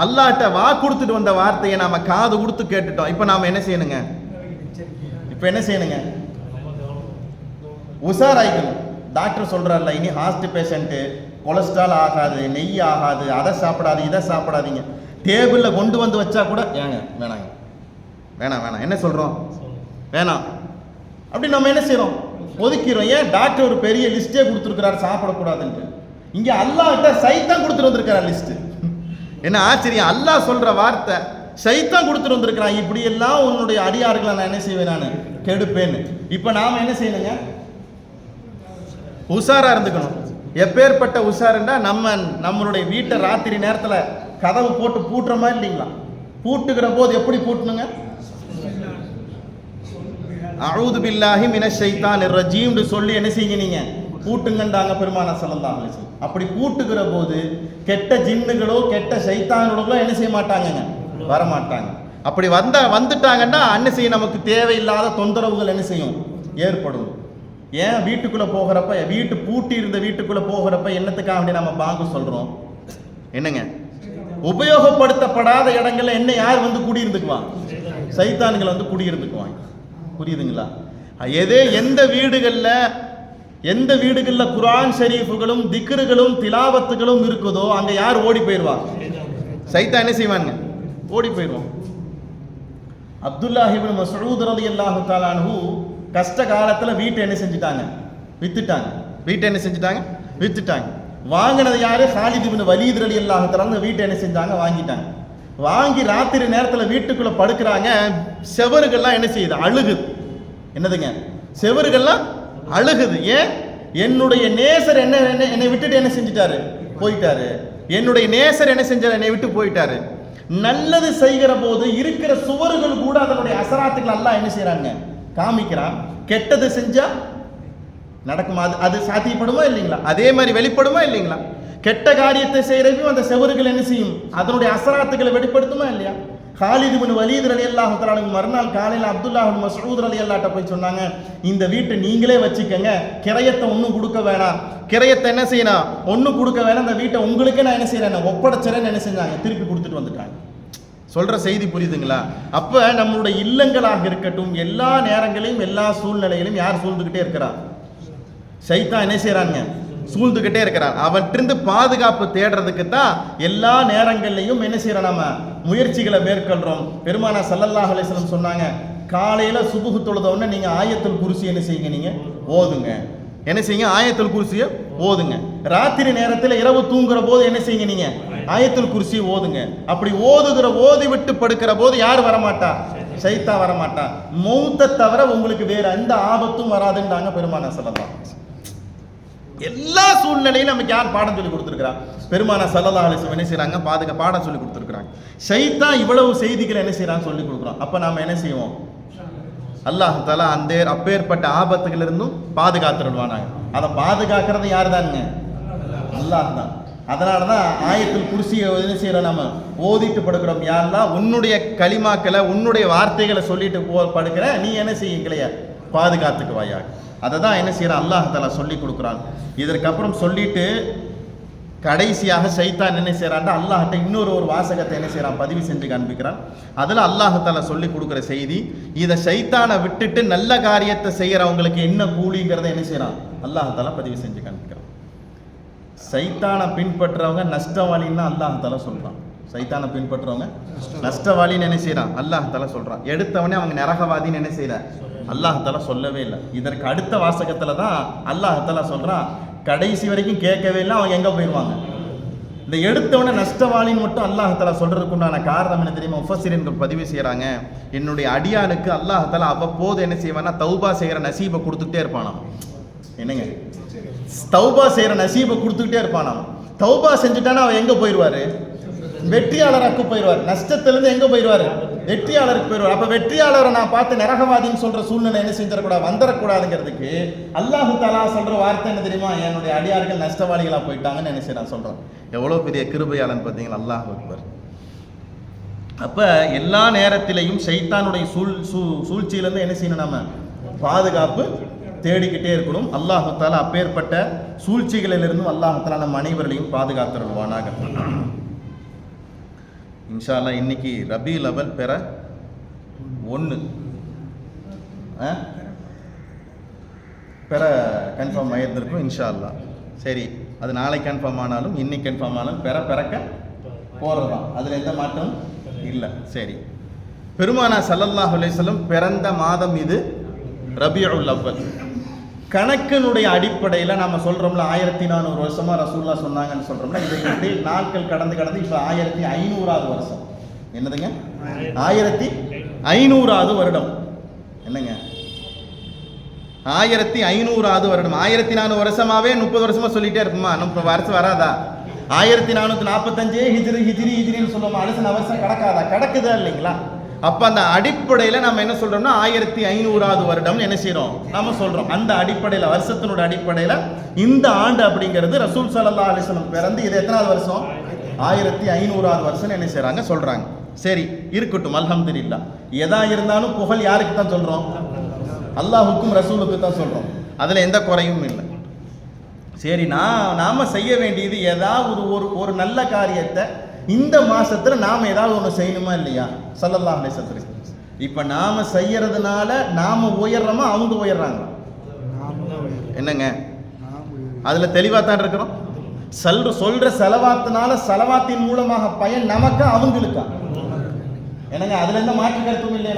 அல்லாஹ்ட்ட கொடுத்துட்டு வந்த வார்த்தையை நாம காது கொடுத்து கேட்டுட்டோம். இப்ப நாம என்ன செய்யணுங்க? உஷாராயிக்கணும். டாக்டர் சொல்றாருல, இனி ஹார்ட் பேஷண்ட், கொலஸ்ட்ரால் ஆகாது, நெய் ஆகாது, அதை சாப்பிடாது, இதை சாப்பிடாதீங்க. டேபிள்ல கொண்டு வந்து வச்சா கூட ஏங்க வேணாங்க, வேணாம் என்ன சொல்றோம்? வேணாம் அப்படி நம்ம என்ன செய்யறோம்? ஒதுக்கிறோம். ஏன்? டாக்டர் ஒரு பெரிய லிஸ்டே கொடுத்துருக்கிறார் சாப்பிடக்கூடாதுன்ட்டு. இங்க அல்லாஹ்ட்ட சைத்தான் கொடுத்துட்டு வந்திருக்கிறார் லிஸ்ட். என்ன ஆச்சரியம்? அல்லாஹ் சொல்ற வார்த்தை சைத்தான் கொடுத்துட்டு வந்திருக்கிறான். இப்படி எல்லாம் உன்னுடைய அடியார்களை நான் என்ன செய்வேன்? நான் கெடுப்பேன்னு. இப்ப நாம என்ன செய்யணுங்க? உஷாரா இருந்துக்கணும். எப்பேற்பட்ட உஷாருண்டா, நம்மளுடைய வீட்டை ராத்திரி நேரத்துல கதவு போட்டு பூட்டுற மாதிரி இல்லைங்களா? பூட்டுகிற போது எப்படி பூட்டணுங்க? அஊது பில்லாஹி மினஷ் ஷைத்தானிர் ரஜீம் சொல்லி என்ன செய்யுங்க, நீங்க பூட்டுங்கன்றாங்க பெருமானார் ஸல்லல்லாஹு அலைஹி வஸல்லம். அப்படி பூட்டுகிற போது கெட்ட ஜின்னுகளோ கெட்ட சைத்தான்களோ என்ன செய்ய மாட்டாங்க, வரமாட்டாங்க. அப்படி வந்துட்டாங்கன்னா என்ன செய்யும்? நமக்கு தேவையில்லாத தொந்தரவுகள் என்ன செய்யும்? ஏற்படும். ஏன்? வீட்டுக்குள்ள போகிறப்ப, பூட்டி இருந்த வீட்டுக்குள்ள போகிறப்ப என்னத்துக்காக வேண்டி நம்ம பாங்கு சொல்றோம்? என்னங்க? உபயோகப்படுத்தப்படாத இடங்கள்ல என்ன யார் வந்து குடியிருந்துக்குவான்? சைத்தான்கள் வந்து குடியிருந்துக்குவாங்க. புரியுதுங்களா? எந்த வீடுகள்ல குர்ஆன் ஷரீஃபுகளும் திக்ருகளும் திலாவத்துகளும் இருக்குதோ அங்க யார் ஓடி போயிடுவா? சைத்தான் என்ன செய்வாங்க? ஓடி போயிடுவான். அப்துல்லாஹ் இப்னு மஸ்ஊத் ரலியல்லாஹு தஆலா அன்ஹு கஷ்ட காலத்துல வீட்டை என்ன செஞ்சுட்டாங்க? வித்துட்டாங்க. வீட்டை என்ன செஞ்சுட்டாங்க? வித்துட்டாங்க. வாங்கினது யாரு? ஹாலித் இப்னு வலீத் ரலியல்லாஹு தஆலா அந்த வீட்டை என்ன செஞ்சாங்க? வாங்கிட்டாங்க. வாங்கி ராத்திரி நேரத்தில் வீட்டுக்குள்ள படுக்கிறாங்க. செவறுகள்லாம் என்ன செய்யுது? அழுகுது. என்னதுங்க? செவறுகள்லாம் அழுகுது. ஏன்? என்னுடைய நேசர் என்னை விட்டுட்டு என்ன செஞ்சிட்டாரு? போயிட்டாரு. என்னுடைய நேசர் என்ன செஞ்சாரு? என்னை விட்டு போயிட்டாரு. நல்லது செய்கிற போது இருக்கிற சுவர்கள் கூட அதனுடைய அசராத்துக்கள் எல்லாம் என்ன செய்யறாங்க? காமிக்கிறான். கெட்டது செஞ்சா நடக்குமா? அது சாத்தியப்படுமா இல்லைங்களா? அதே மாதிரி வெளிப்படுமா இல்லைங்களா? கெட்ட காரியத்தை செய்யறதுக்கும் அந்த செவறுகள் என்ன செய்யும்? அதனுடைய அசராத்துக்களை வெளிப்படுத்துமா இல்லையா? ஹாலித் இப்னு வலீத் ரலியல்லாஹு தஆலா மறுநாள் காலையில் அப்துல்லாஹ் இப்னு மஸ்ஊத் ரலியல்லாஹு போய் சொன்னாங்க, இந்த வீட்டை நீங்களே வச்சுக்கங்க, கிரயத்தை ஒன்றும் கொடுக்க வேணாம். கிரயத்தை என்ன செய்யணும்? ஒன்றும் கொடுக்க வேணாம். இந்த வீட்டை உங்களுக்கே நான் என்ன செய்யறேன்? ஒப்படைச்சறேன்னு என்ன செஞ்சாங்க? திருப்பி கொடுத்துட்டு வந்துட்டாங்க. சொல்ற செய்தி புரியுதுங்களா? அப்ப நம்மளுடைய இல்லங்களாக இருக்கட்டும், எல்லா நேரங்களையும் எல்லா சூழ்நிலையிலும் யார் சூழ்ந்துகிட்டே இருக்கிறார்? சைத்தான் என்ன செய்யறாங்க? சூழ்ந்துகிட்டே இருக்கிறான். அவற்றிருந்து பாதுகாப்பு தேடுறதுக்கு தான் எல்லா நேரங்கள்லையும் என்ன செய்யறோம்? நாம முயற்சிகளை மேற்கொள்றோம். பெருமானார் ஸல்லல்லாஹு அலைஹி வஸல்லம் சொன்னாங்க, காலையில சுபுஹ் தொழுத உடனே நீங்க ஆயத்துல் குர்சி என்ன செய்யுங்க? நீங்க ஓதுங்க. என்ன செய்யுங்க, ஆயத்துல் குர்சியை ஓதுங்க. ராத்திரி நேரத்தில் இரவு தூங்குற போது என்ன செய்யுங்க, நீங்க ஆயத்துல் குர்சியை ஓதுங்க. அப்படி ஓதி விட்டு படுக்கிற போது யார் வரமாட்டா? சைத்தான் வரமாட்டா. மௌத்தை தவிர உங்களுக்கு வேற எந்த ஆபத்தும் வராதுன்றாங்க பெருமானார் ஸல்லல்லாஹு அலைஹி வஸல்லம். எல்லா சூழ்நிலையும் நமக்கு யார் பாடம் சொல்லி கொடுத்துருக்கிறா? பெருமானார் ஸல்லல்லாஹு அலைஹி வஸல்லம் என்ன செய்றாங்க, பாடம் சொல்லி கொடுத்துருக்காங்க. சைத்தான் இவ்வளவு செய்திகளை என்ன செய்யறான்னு சொல்லி கொடுக்குறோம். அப்ப நாம என்ன செய்வோம்? அல்லாஹ் தஆலா அப்பேற்பட்ட ஆபத்துகளிலிருந்தும் பாதுகாத்துடுவானாங்க. அதை பாதுகாக்கிறது யார் தானுங்க? அல்லாஹ் தான். அதனால தான் ஆயத்துல் குர்சியை என்ன செய்யறோம், நம்ம ஓதிட்டு படுக்கிறோம். யா அல்லாஹ், உன்னுடைய கலிமாக்களை உன்னுடைய வார்த்தைகளை சொல்லிட்டு படுக்கிற, நீ என்ன செய்யுங்களையா பாதுகாத்துக்குவாயா. அதை தான் என்ன செய்யறான் அல்லாஹ் தஆலா சொல்லி கொடுக்குறான். இதற்கப்புறம் சொல்லிட்டு கடைசியாக சைத்தான் என்ன செய்யறான், அல்லாஹ்ட்ட இன்னொரு வாசகத்தை என்ன செய்யறான், பதிவு செஞ்சு காண்பிக்கிறான். அதில் அல்லாஹ் தஆலா சொல்லி கொடுக்குற செய்தி, இதை சைத்தானை விட்டுட்டு நல்ல காரியத்தை செய்யறவங்களுக்கு என்ன கூலிங்கிறத என்ன செய்யறான் அல்லாஹ் தஆலா பதிவு செஞ்சு காண்பிக்கிறான். சைத்தானை பின்பற்றவங்க நஷ்டவாளின்னு அல்லாஹ் தஆலா சொல்றான். சைத்தானை பின்பற்றவங்க நஷ்டவாளின்னு என்ன செய்யறான் அல்லாஹ் தஆலா சொல்றான். எடுத்தவனே அவங்க நரகவாதின்னு என்ன செய்யற அல்லாஹ் தஆலா சொல்லவே இல்லை. இதற்கு அடுத்த வாசகத்துல தான் அல்லாஹ் தஆலா சொல்றான், கடைசி வரைக்கும் கேட்கவே இல்லை, அவங்க எங்க போயிடுவாங்க. இந்த எடுத்தவன நஷ்டவாளின்னு மட்டும் அல்லாஹ் தஆலா சொல்றதுக்கு உண்டான காரணம் என்ன தெரியுமா? முஃபஸ்ஸிரீன்கள் பதிவு செய்யறாங்க, என்னுடைய அடியானுக்கு அல்லாஹ் தஆலா அவ்வப்போது என்ன செய்வானா, தௌபா செய்யற நசீபை கொடுத்துட்டே இருப்பானாம். என்னங்க, தௌபா செய்யற நசீபை கொடுத்துக்கிட்டே இருப்பானாம். தௌபா செஞ்சுட்டானா அவன் எங்க போயிடுவாரு? வெற்றியாளராக்கு போயிடுவார். நஷ்டத்திலிருந்து எங்க போயிடுவாரு? வெற்றியாளருக்கு போயிடுவார். அப்ப வெற்றியாளரை நான் பார்த்து நரகவாதின்னு சொல்ற சூழ்நிலை என்ன செஞ்சிடக்கூடாது, வந்துடக்கூடாதுங்கிறதுக்கு அல்லாஹ் தஆலா சொல்ற வார்த்தை என்ன தெரியுமா? என்னுடைய அடியார்கள் நஷ்டவாளிகளா போயிட்டாங்கன்னு என்ன செய்ய நான் சொல்றேன். எவ்வளவு பெரிய கிருபையாளன் பார்த்தீங்களா, அல்லாஹ் அக்பர். அப்ப எல்லா நேரத்திலையும் சைத்தானுடைய சூழ்ச்சியிலிருந்து என்ன செய்யணும், நம்ம பாதுகாப்பு தேடிக்கிட்டே இருக்கணும். அல்லாஹ் தஆலா அப்பேற்பட்ட சூழ்ச்சிகளிலிருந்தும் அல்லாஹ் தஆலா நம் அனைவர்களையும் பாதுகாத்துருவானாக. இன்ஷா அல்லாஹ் இன்னைக்கு ரபீல் அவல் பெற 1 பெற கன்ஃபார்ம் ஆகியிருந்திருக்கும் இன்ஷா அல்லாஹ். சரி, அது நாளை கன்ஃபார்ம் ஆனாலும் இன்னைக்கு கன்ஃபார்ம் ஆனாலும் பிறக்க போகிறது தான், அதில் எந்த மாற்றமும் இல்லை. சரி, பெருமானார் ஸல்லல்லாஹு அலைஹி வஸல்லம் பிறந்த மாதம் இது ரபீஉல் அவ்வல். கணக்கினுடைய அடிப்படையில் நம்ம சொல்கிறோம்ல, 1400 வருஷமாக ரசூலுல்லாஹ் சொன்னாங்கன்னு சொல்கிறோம்ல, இது நாட்கள் கடந்து இப்போ 1500வது வருஷம். என்னதுங்க, 1500வது வருடம். என்னங்க, 1500வது வருடம். 1400 வருஷமாவே 30 வருஷமா சொல்லிட்டே இருப்போமா? 30 வருஷம் வராதா? 1445 ஹிஜ்ரின்னு சொல்லுவோமா? அடுத்த வருஷம் கடக்காதா? கடக்குதா இல்லைங்களா? அப்ப அந்த அடிப்படையில் நம்ம என்ன சொல்றோம்னா 1500வது வருடம் என்ன செய்யறோம், நாம சொல்றோம். அந்த அடிப்படையில், வருஷத்தினுடைய அடிப்படையில் இந்த ஆண்டு அப்படிங்கிறது ரசூல் ஸல்லல்லாஹு அலைஹி வஸல்லம் பிறந்து இது எத்தனாவது வருஷம்? 1500வது வருஷம் என்ன செய்றாங்க, சொல்றாங்க. சரி, இருக்கட்டும், அல்ஹம்துலில்லாஹ். எதா இருந்தாலும் புகழ் யாருக்கு தான் சொல்றோம்? அல்லாஹ்வுக்கும் ரசூலுக்கு தான் சொல்றோம். அதுல எந்த குறையும் இல்லை. சரி, நாம செய்ய வேண்டியது ஏதாவது ஒரு நல்ல காரியத்தை இந்த மாசத்துல நாம ஏதாவது ஒன்று செய்யணுமா இல்லையா? ஸல்லல்லாஹு அலைஹி வஸல்லம். இப்ப நாம செய்யறதுனால நாம உயர்றோமா, அவங்க உயர்றாங்க? என்னங்க, அதுல தெளிவா தான் இருக்கிறோம். சொல்ற செலவாத்தினால செலவாத்தின் மூலமாக பயன் நமக்கா அவங்களுக்கா? என்னங்க, அதுல எந்த மாற்று கருத்தும் இல்லை.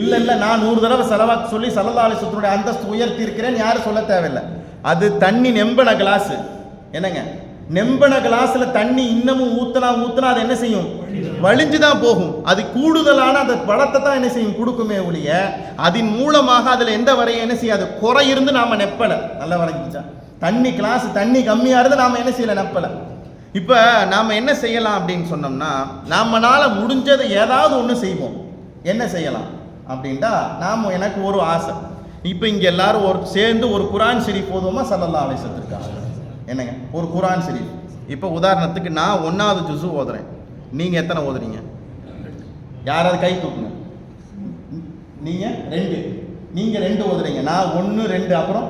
இல்ல நான் 100 தடவை செலவாத்து சொல்லி ஸல்லல்லாஹு அலைஹி வஸல்லம் அந்தஸ்து உயர்த்தி இருக்கிறேன் யாரும் சொல்ல தேவையில்லை. அது தண்ணி நெம்பன கிளாஸ். என்னங்க, நெம்பன கிளாஸ்ல தண்ணி இன்னமும் ஊத்துனா அது என்ன செய்யும்? வழிஞ்சுதான் போகும். அது கூடுதலான அந்த பழத்தை தான் என்ன செய்யும், கொடுக்குமே ஒழிய அதன் மூலமாக அதுல எந்த வரையும் என்ன செய்யாது, குறை இருந்து நாம நெப்பல. நல்லா வரைஞ்சிச்சா? தண்ணி கிளாஸ் தண்ணி கம்மியா இருந்து நாம என்ன செய்யல, நெப்பல. இப்ப நாம என்ன செய்யலாம் அப்படின்னு சொன்னோம்னா, நாமனால முடிஞ்சதை ஏதாவது ஒண்ணு செய்வோம். என்ன செய்யலாம் அப்படின்டா, எனக்கு ஒரு ஆசை. இப்ப இங்க எல்லாரும் சேர்ந்து ஒரு குர்ஆன் ஷரீஃப் ஓதுவோமா? ஸல்லல்லாஹு அலைஹி வஸல்லம். என்னங்க, ஒரு குர்ஆன் ஷரீஃப். இப்போ உதாரணத்துக்கு நான் 1வது ஜுஸு ஓதுறேன், நீங்க எத்தனை ஓதுறீங்க? யாராவது கை தூக்குங்க. நீங்க 2, நீங்க 2 ஓதுறீங்க. நான் 1 2 அப்புறம்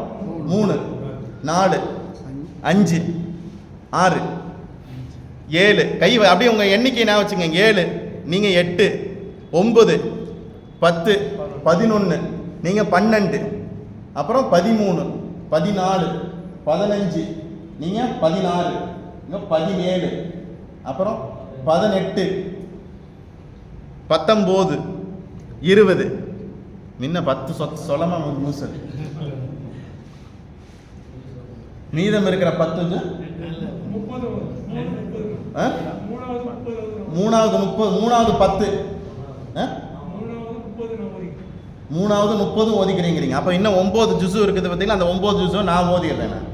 3 4 5 6 7 கை அப்படியே உங்க எண்ணிக்கை நான் வச்சுங்க. 7 நீங்க 8 9 10 11 நீங்க 12 அப்புறம் 13 14 15 நீங்க 16 நீங்க 17 அப்புறம் 18 19 20 முன்ன 10 சொலமா மூசல் மீதம் இருக்கிற 10 ஜுஸ் மூணாவது 10 மூணாவது 30 ஓதிக்கிறீங்க. அப்போ இன்னும் 9 ஜுஸு இருக்குது பார்த்தீங்களா, அந்த 9 ஜுஸும் நான் ஓதிடுறேன். நான்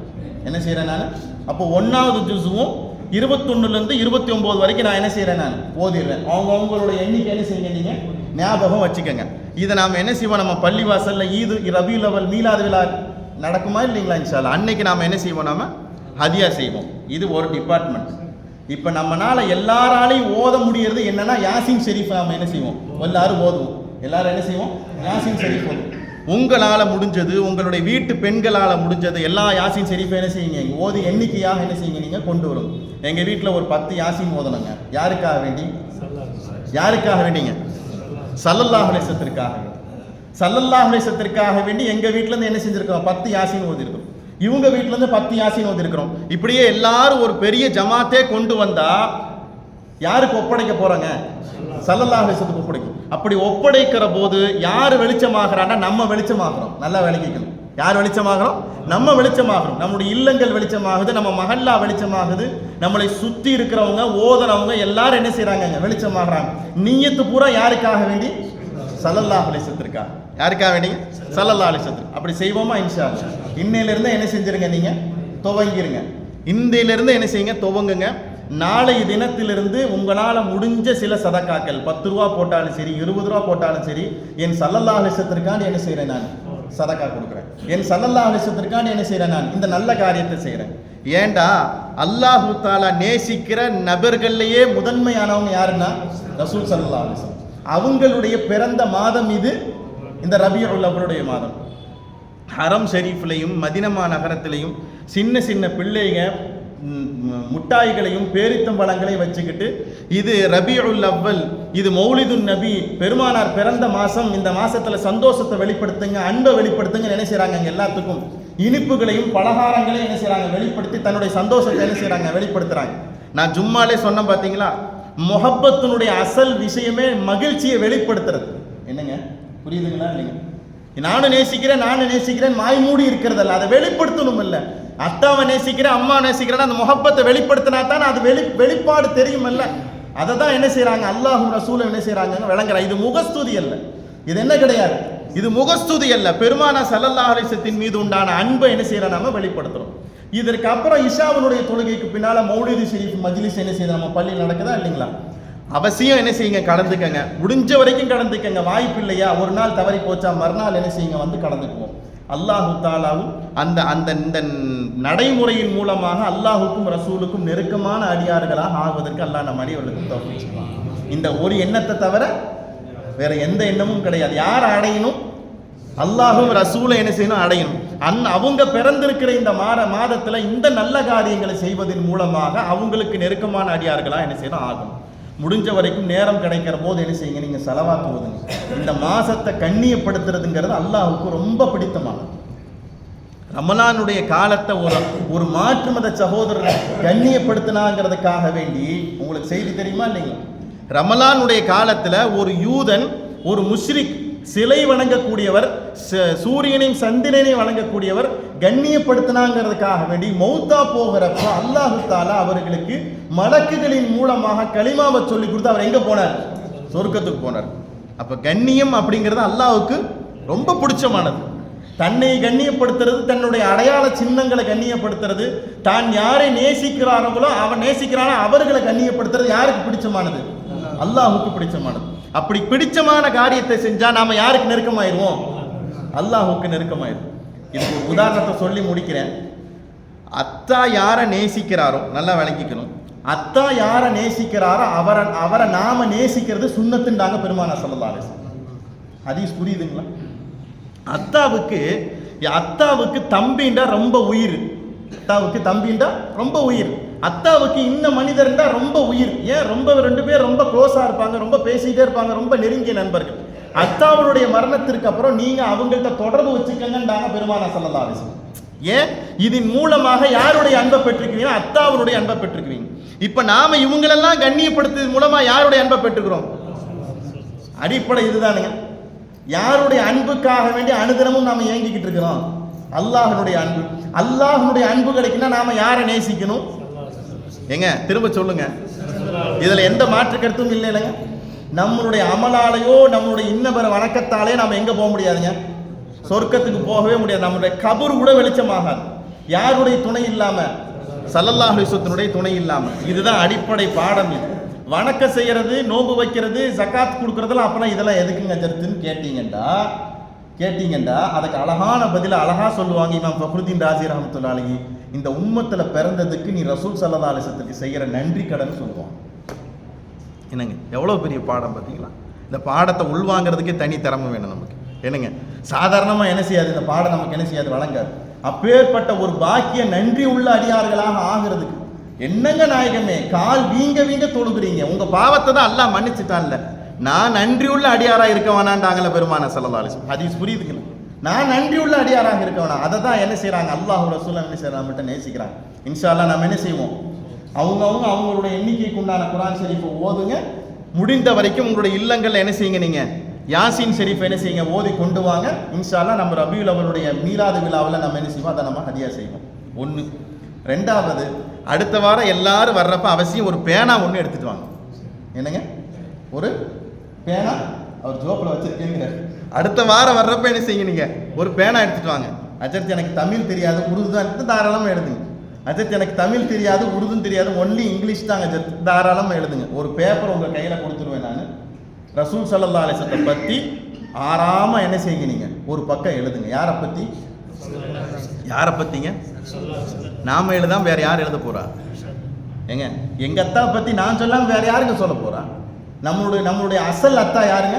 என்ன செய்கிறேன், நான் அப்போ 1வது ஜுஸுவும் 21லேருந்து 29 வரைக்கும் நான் என்ன செய்கிறேன், நான் ஓதிடுறேன். அவங்களுடைய எண்ணிக்கை என்ன செய்யுங்க, நீங்கள் ஞாபகம் வச்சுக்கோங்க. இதை நாம் என்ன செய்வோம், நம்ம பள்ளிவாசலில் ஈது ரபியுல் அவல் மீலாது விழா நடக்குமா இல்லைங்களா, இன்ஷா அல்லாஹ் அன்னைக்கு நாம் என்ன செய்வோம், நாம் ஹதியா செய்வோம். இது ஒரு டிபார்ட்மெண்ட். இப்போ நம்மளால எல்லாராலையும் ஓத முடியறது என்னன்னா, யாசின் ஷெரீஃப் நாம் என்ன செய்வோம், எல்லாரும் ஓதுவோம். எல்லாரும் என்ன செய்வோம், யாசின் ஷெரீஃப் ஓதுவோம். உங்களால் முடிஞ்சது, உங்களுடைய வீட்டு பெண்களால் முடிஞ்சது எல்லா யாசின் ஷெரீஃபை என்ன செய்யுங்க, ஓதி எண்ணிக்கையாக என்ன செய்யுங்க, நீங்கள் கொண்டு வரும். எங்கள் வீட்டில் ஒரு 10 யாசின் ஓதணுங்க. யாருக்காக வேண்டி, யாருக்காக வேண்டிங்க, ஸல்லல்லாஹு அலைஹி வஸல்லத்திற்காக. ஸல்லல்லாஹு அலைஹி வஸல்லத்திற்காக வேண்டி எங்கள் வீட்டிலேருந்து என்ன செஞ்சுருக்கோம், 10 யாசின் ஓதிருக்கோம். இவங்க வீட்டிலேருந்து 10 யாசின் ஓதிருக்கிறோம். இப்படியே எல்லாரும் ஒரு பெரிய ஜமாத்தே கொண்டு வந்தா யாருக்கு ஒப்படைக்க போறாங்க, ஸல்லல்லாஹு அலைஹி வஸல்லத்துக்கு ஒப்படைக்கும். அப்படி ஒப்படைக்கிற போது யார் வெளிச்சமாகறான்னா, நம்ம வெளிச்சமாகறோம். நல்லா விளங்கிக்கணும். யார் வெளிச்சமாகறோம், நம்ம வெளிச்சமாகறோம். நம்முடைய இல்லங்கள் வெளிச்சமாகுது, நம்ம மஹல்லா வெளிச்சமாகுது, நம்மளை சுற்றி இருக்கிறவங்க ஓதனவங்க எல்லாரும் என்ன செய்யறாங்க, வெளிச்சமாகறாங்க. நிய்யத்து பூரா யாருக்காக வேண்டி, ஸல்லல்லாஹு அலைஹி வஸல்லத்திற்காக. யாருக்காக வேண்டி, ஸல்லல்லாஹு அலைஹி வஸல்லம். அப்படி செய்வோமா இன்ஷா அல்லாஹ். இன்னையிலிருந்து என்ன செஞ்சிருங்க, நீங்க துவங்கிருங்க. இந்தியிலிருந்து என்ன செய்யுங்க, துவங்குங்க. நாளைய தினத்திலிருந்து உங்களால் முடிஞ்ச சில சதக்காக்கள், 10 ரூபா போட்டாலும் சரி, 20 ரூபா போட்டாலும் சரி, என் ஸல்லல்லாஹு அலைஹி வஸல்லத்திற்காண்டி என்ன செய்கிறேன், நான் சதக்கா கொடுக்குறேன். என் ஸல்லல்லாஹு அலைஹி வஸல்லத்திற்காண்டி என்ன செய்கிறேன், நான் இந்த நல்ல காரியத்தை செய்கிறேன். ஏண்டா அல்லாஹு தஆலா நேசிக்கிற நபர்கள்லேயே முதன்மையானவங்க யாருன்னா ரசூல் ஸல்லல்லாஹு அலைஹி வஸல்லம். அவங்களுடைய பிறந்த மாதம் இது, இந்த ரபியுல் அவருடைய மாதம். ஹரம் ஷெரீஃப்லையும் மதினமா நகரத்திலையும் சின்ன சின்ன பிள்ளைங்க முட்டாய்களையும் பேரித்தம்பழங்களையும் வச்சுக்கிட்டு, இது ரபியுல் அவ்வல், இது மௌலிதுன் நபி, பெருமானார் பிறந்த மாதம், இந்த மாசத்துல சந்தோஷத்தை வெளிப்படுத்துங்க, அன்பை வெளிப்படுத்துங்க என்ன செய்றாங்க, எல்லாத்துக்கும் இனிப்புகளையும் பலகாரங்களையும் என்ன செய்றாங்க, வெளிப்படுத்தி தன்னுடைய சந்தோஷத்தை என்ன செய்றாங்க, வெளிப்படுத்துறாங்க. நான் ஜும்மாலே சொன்னேன் பார்த்தீங்களா, முஹப்பத்தினுடைய அசல் விஷயமே மகிழ்ச்சியை வெளிப்படுத்துறது. என்னங்க புரியுதுங்களா இல்லைங்க? நானும் நேசிக்கிறேன் மாய் மூடி இருக்கிறதல்ல, அதை வெளிப்படுத்தணும். இல்லை அத்தாவை நேசிக்கிறேன், அம்மா நேசிக்கிறேன், அந்த முஹப்பத்தை வெளிப்படுத்தினா தான் அது வெளிப்பாடு தெரியும். இல்லை அதை தான் என்ன செய்யறாங்க, அல்லாஹும் ரசூலும் என்ன செய்யறாங்க விளங்குற. இது முகஸ்துதி அல்ல, இது என்ன கிடையாது, இது முகஸ்துதி அல்ல. பெருமானா ஸல்லல்லாஹு அலைஹி வஸல்லம் மீது உண்டான அன்பை என்ன செய்யறோம், நம்ம வெளிப்படுத்துறோம். இதற்கு அப்புறம் இஷாவுடைய தொழுகைக்கு பின்னால மௌலிது ஷெரீஃப் மஜ்லிஸ் என்ன செய்யுது, நம்ம பள்ளியில் நடக்குதா இல்லைங்களா? அவசியம் என்ன செய்யுங்க, கலந்துக்கங்க. முடிஞ்ச வரைக்கும் கலந்துக்கங்க. வாய்ப்பு இல்லையா, ஒரு நாள் தவறி போச்சா மறுநாள் என்ன செய்யுங்க, வந்து கலந்துக்குவோம். அல்லாஹு தாலாவும் அந்த அந்த இந்த நடைமுறையின் மூலமாக அல்லாஹுக்கும் ரசூலுக்கும் நெருக்கமான அடியார்களாக ஆகுவதற்கு அல்லாஹ் நம்ம அடியவர்களுக்கு தௌஃபீக் செய்வான். இந்த ஒரு எண்ணத்தை தவிர வேற எந்த எண்ணமும் கிடையாது. யார் அடையணும், அல்லாஹும் ரசூலை என்ன செய்யணும், அடையணும். அவங்க பிறந்திருக்கிற இந்த மாதத்துல இந்த நல்ல காரியங்களை செய்வதன் மூலமாக அவங்களுக்கு நெருக்கமான அடியார்களாக என்ன செய்யணும், ஆகும். முடிஞ்ச வரைக்கும் நேரம் கிடைக்கிற போது என்ன செய்யுங்க, நீங்க செலவாக்கு ஓதுங்க. இந்த மாசத்தை கண்ணியப்படுத்துறதுங்கிறது அல்லாஹுக்கு ரொம்ப பிடித்தமானது. ரமலானுடைய காலத்தை ஒரு மாற்று மத சகோதரரை கண்ணியப்படுத்தினாங்கிறதுக்காக வேண்டி, உங்களுக்கு செய்தி தெரியுமா இல்லைங்களா, ரமலானுடைய காலத்துல ஒரு யூதன், ஒரு முஷ்ரிக், சிலை வணங்கக்கூடியவர், சூரியனையும் சந்திரனையும் வணங்கக்கூடியவர் கண்ணியப்படுத்தினாங்கிறதுக்காக வேண்டி மௌத்தா போகிறப்ப அல்லாஹு தாலா அவர்களுக்கு மலக்குகளின் மூலமாக கலிமாவை சொல்லி கொடுத்து அவர் எங்க போனார், சொர்க்கத்துக்கு போனார். அப்ப கண்ணியம் அப்படிங்கிறது அல்லாஹுக்கு ரொம்ப பிடிச்சமானது. தன்னை கண்ணியப்படுத்துறது, தன்னுடைய அடையாள சின்னங்களை கண்ணியப்படுத்துறது, தான் யாரை நேசிக்கிறார்களோ அவன் நேசிக்கிறானோ அவர்களை கண்ணியப்படுத்துறது யாருக்கு பிடிச்சமானது, அல்லாஹுக்கு பிடிச்சமானது. அப்படி பிடிச்சமான காரியத்தை செஞ்சா நாம யாருக்கு நெருக்கமாயிருவோம், அல்லாஹுக்கு நெருக்கமாயிருவோம். இதுக்கு ஒரு உதாரணத்தை சொல்லி முடிக்கிறேன். அத்தா யாரை நேசிக்கிறாரோ நல்லா விளங்கிக்கணும். அத்தா யாரை நேசிக்கிறாரோ அவரை நாம நேசிக்கிறது சுன்னத்துண்டாங்க பெருமானார் ஸல்லல்லாஹு அலைஹி வஸல்லம். ஹதீஸ் புரியுதுங்களா? அத்தாவுக்கு தம்பிண்டா ரொம்ப உயிர். அத்தாவுக்கு தம்பிண்டா ரொம்ப உயிர். அத்தாவுக்கு இந்த மனிதர்ண்டா ரொம்ப உயிர். ஏன், ரொம்ப 2 பேர் ரொம்ப க்ளோஸா இருப்பாங்க, ரொம்ப பேசிட்டே இருப்பாங்க, ரொம்ப நெருங்கிய நண்பர்கள். அத்தாவுடைய மரணத்திற்கு அப்புறம் நீங்க அவங்கள்ட்ட தொடர்பு வச்சுக்கங்கன்றாங்க பெருமானார் ஸல்லல்லாஹு அலைஹி வஸல்லம். ஏன், இதன் மூலமாக யாருடைய அன்பை பெற்றுக்குவீங்க, அத்தாவுடைய அன்பை பெற்றுக்குவீங்க. இப்ப நாம இவங்களெல்லாம் கண்ணியப்படுத்துறது மூலமா யாருடைய அன்பை பெற்றுக்கிறோம், அடிப்படை இதுதானுங்க. யாருடைய அன்புக்காக வேண்டி அனுதினமும் நாம ஏங்கிக்கிட்டு இருக்கிறோம், அல்லாஹ்வுடைய அன்பு. அல்லாஹ்வுடைய அன்பு கிடைக்குன்னா நாம யாரை நேசிக்கணும்? எங்க திரும்ப சொல்லுங்க. இதுல எந்த மாற்று கருத்தும் இல்லைங்க. நம்மளுடைய அமலாலேயோ நம்மளுடைய இன்னபர வணக்கத்தாலே நாம எங்க போக முடியாதுங்க? சொர்க்கத்துக்கு போகவே முடியாது. நம்மளுடைய கபர் கூட வெளிச்சமாகாது யாருடைய துணை இல்லாம, ஸல்லல்லாஹு அலைஹி வஸல்லம் துணை இல்லாம. இதுதான் அடிப்படை பாடம். இது வணக்கம் செய்யறது, நோன்பு வைக்கிறது, ஜகாத் கொடுக்கறதெல்லாம் அப்பனா இதெல்லாம் எதுக்குங்க ஜர்த்துன்னு கேட்டீங்கண்டா அதுக்கு அழகான பதில அழகா சொல்லுவாங்க இமாம் ஃபக்ருதீன் ராஸி ரஹ்மத்துல்லாஹி அலைஹி. இந்த உம்மத்துல பிறந்ததுக்கு நீ ரசூல் ஸல்லல்லாஹு அலைஹி வஸல்லம் செய்யற நன்றி கடன் சொல்லுவாங்க. என்னங்க எவ்வளவு பெரிய பாடம் பார்த்தீங்களா? இந்த பாடத்தை உள்வாங்கிறதுக்கே தனி திறமை வேணும் நமக்கு. என்னங்க சாதாரணமா என்ன செய்யாது, இந்த பாடம் நமக்கு என்ன செய்யாது, வழங்காது. அப்பேற்பட்ட ஒரு பாக்கிய நன்றி உள்ள அடியார்களாக ஆகிறதுக்கு என்னங்க நாயகமே, கால் வீங்க தொழுகிறீங்க, உங்க பாவத்தை தான் அல்லாஹ் மன்னிச்சுட்டான்ல, நான் நன்றி உள்ள அடியாரா இருக்க வேணாண்டாங்கல்ல பெருமான ஸல்லல்லாஹு அலைஹி வஸல்லம். ஹதீஸ் புரியுதுங்களா? நான் நன்றி உள்ள அடியாராக இருக்க வேணாம். அதை தான் என்ன செய்யறாங்க, அல்லாஹ் ரசூல் என்ன செய்யறாங்க, நம்மகிட்ட நேசிக்கிறாங்க. இன்ஷா அல்லாஹ் நம்ம என்ன செய்வோம், அவங்களுடைய எண்ணிக்கைக்கு உண்டான குர்ஆன் ஷரீஃபை ஓதுங்க. முடிந்த வரைக்கும் உங்களுடைய இல்லங்கள்ல என்ன செய்யுங்க, நீங்க யாசின் ஷரீஃப் என்ன செய்யுங்க, ஓதி கொண்டு வாங்க. இன்ஷா அல்லாஹ் நம்ம ரபியுல் அவலுடைய மீலாது விழாவில் நம்ம என்ன செய்வோம், அதை நம்ம ஹதியா செய்வோம். ஒன்று. ரெண்டாவது, அடுத்த வாரம் எல்லாரும் வர்றப்ப அவசியம் ஒரு பேனா ஒன்று எடுத்துட்டு வாங்க. என்னங்க, ஒரு பேனா அவர் ஜோப்பில் வச்சிருக்கீங்க. அடுத்த வாரம் வர்றப்ப என்ன செய்யுங்க, நீங்க ஒரு பேனா எடுத்துட்டு வாங்க. அஜர்த் எனக்கு தமிழ் தெரியாது, உருது தான் எடுத்து தாராளமாக எழுதுங்க. அஜர்த் எனக்கு தமிழ் தெரியாது, உருதும் தெரியாது, ஒன்லி இங்கிலீஷ் தாங்க அஜர்த், தாராளமாக எழுதுங்க. ஒரு பேப்பர் உங்கள் கையில் கொடுத்துருவேன் நான். ரசூல் ஸல்லல்லாஹு அலைஹி வஸல்லம் பற்றி ஆறாம என்ன செய்யுங்க, நீங்க ஒரு பக்கம் எழுதுங்க. யாரை பற்றிங்க? நாம எழுதாம வேற யார் எழுத போறா? ஏங்க எங்க அத்தா பத்தி நான் சொல்லாம வேற யாருங்க சொல்ல போறா? நம்மளுடைய அசல் அத்தா யாருங்க?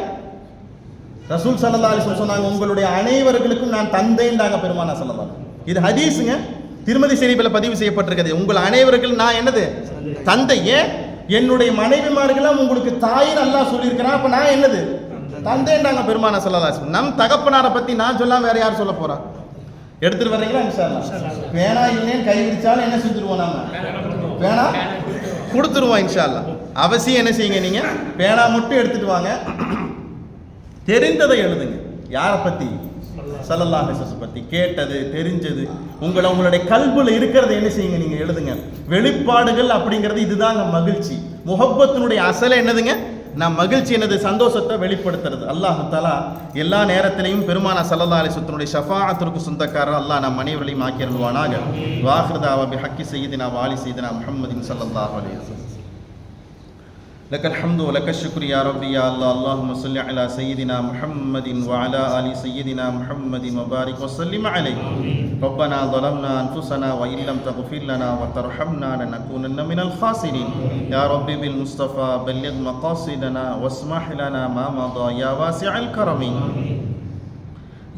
ரசூல் ஸல்லல்லாஹு அலைஹி வஸல்லம் சொன்னாங்க, உங்களுடைய அனைவர்களுக்கும் நான் தந்தைன்றாங்க பெருமானா ஸல்லல்லாஹு. இது ஹதீஸுங்க, திருமதி ஷரீஃபில் பதிவு செய்யப்பட்டிருக்கிறது. உங்கள் அனைவர்கள் நான் என்னது, தந்தை. ஏன் என்னுடைய மனைவிமார்களாம் உங்களுக்கு தாயின்னு அல்லாஹ் சொல்லியிருக்கிறான், அப்ப நான் என்னது, தந்தைன்றாங்க பெருமானா ஸல்லல்லாஹு அலைஹி வஸல்லம். நம் தகப்பனாரை பத்தி நான் சொல்லாம வேற யார் சொல்ல போறா? எடுத்துட்டு வர்றீங்களா? இன்ஷா அல்லாஹ். பேனா இல்லைன்னு கை விரிச்சாலும் என்ன செஞ்சிருவோம், நாம பேனா கொடுத்துருவோம் இன்ஷா அல்லாஹ். அவசியம் என்ன செய்யுங்க, நீங்க பேனா மட்டும் எடுத்துட்டு வாங்க. தெரிந்ததை எழுதுங்க. யாரை பத்தி? ஸல்லல்லாஹு அலைஹி வஸல்லம் பத்தி. கேட்டது, தெரிஞ்சது, உங்களுடைய கல்புல இருக்கிறத என்ன செய்யுங்க, நீங்க எழுதுங்க. வெளிப்பாடுகள் அப்படிங்கிறது இதுதாங்க மகிழ்ச்சி. முஹப்பத்தினுடைய அசலை என்னதுங்க, நான் மகிழ்ச்சி என்னது, சந்தோஷத்தை வெளிப்படுத்துறது. அல்லாஹ் தஆலா எல்லா நேரத்திலையும் பெருமானா ஸல்லல்லாஹு அலைஹி வஸல்லம் ஷஃபாஅத்திற்கு சொந்தக்காரர் அல்லாஹ் நம் அனைவரையும் ஆக்கியருள்வானாக. வாஹிரு தாவா பிஹக்கி சய்யிதினா வாலி சய்யிதினா முஹம்மதின் ஸல்லல்லாஹு அலைஹி வஸல்லம். لك الحمد ولك الشكر يا ربي يا الله. اللهم صل على سيدنا محمد وعلى آل سيدنا محمد وبارك وسلم عليه. ربنا ظلمنا أنفسنا وإن لم تغفر لنا وترحمنا لنكونن من الخاسرين. يا ربي بالمصطفى بلغ مقاصدنا واسمح لنا ما مضى يا واسع الكرم.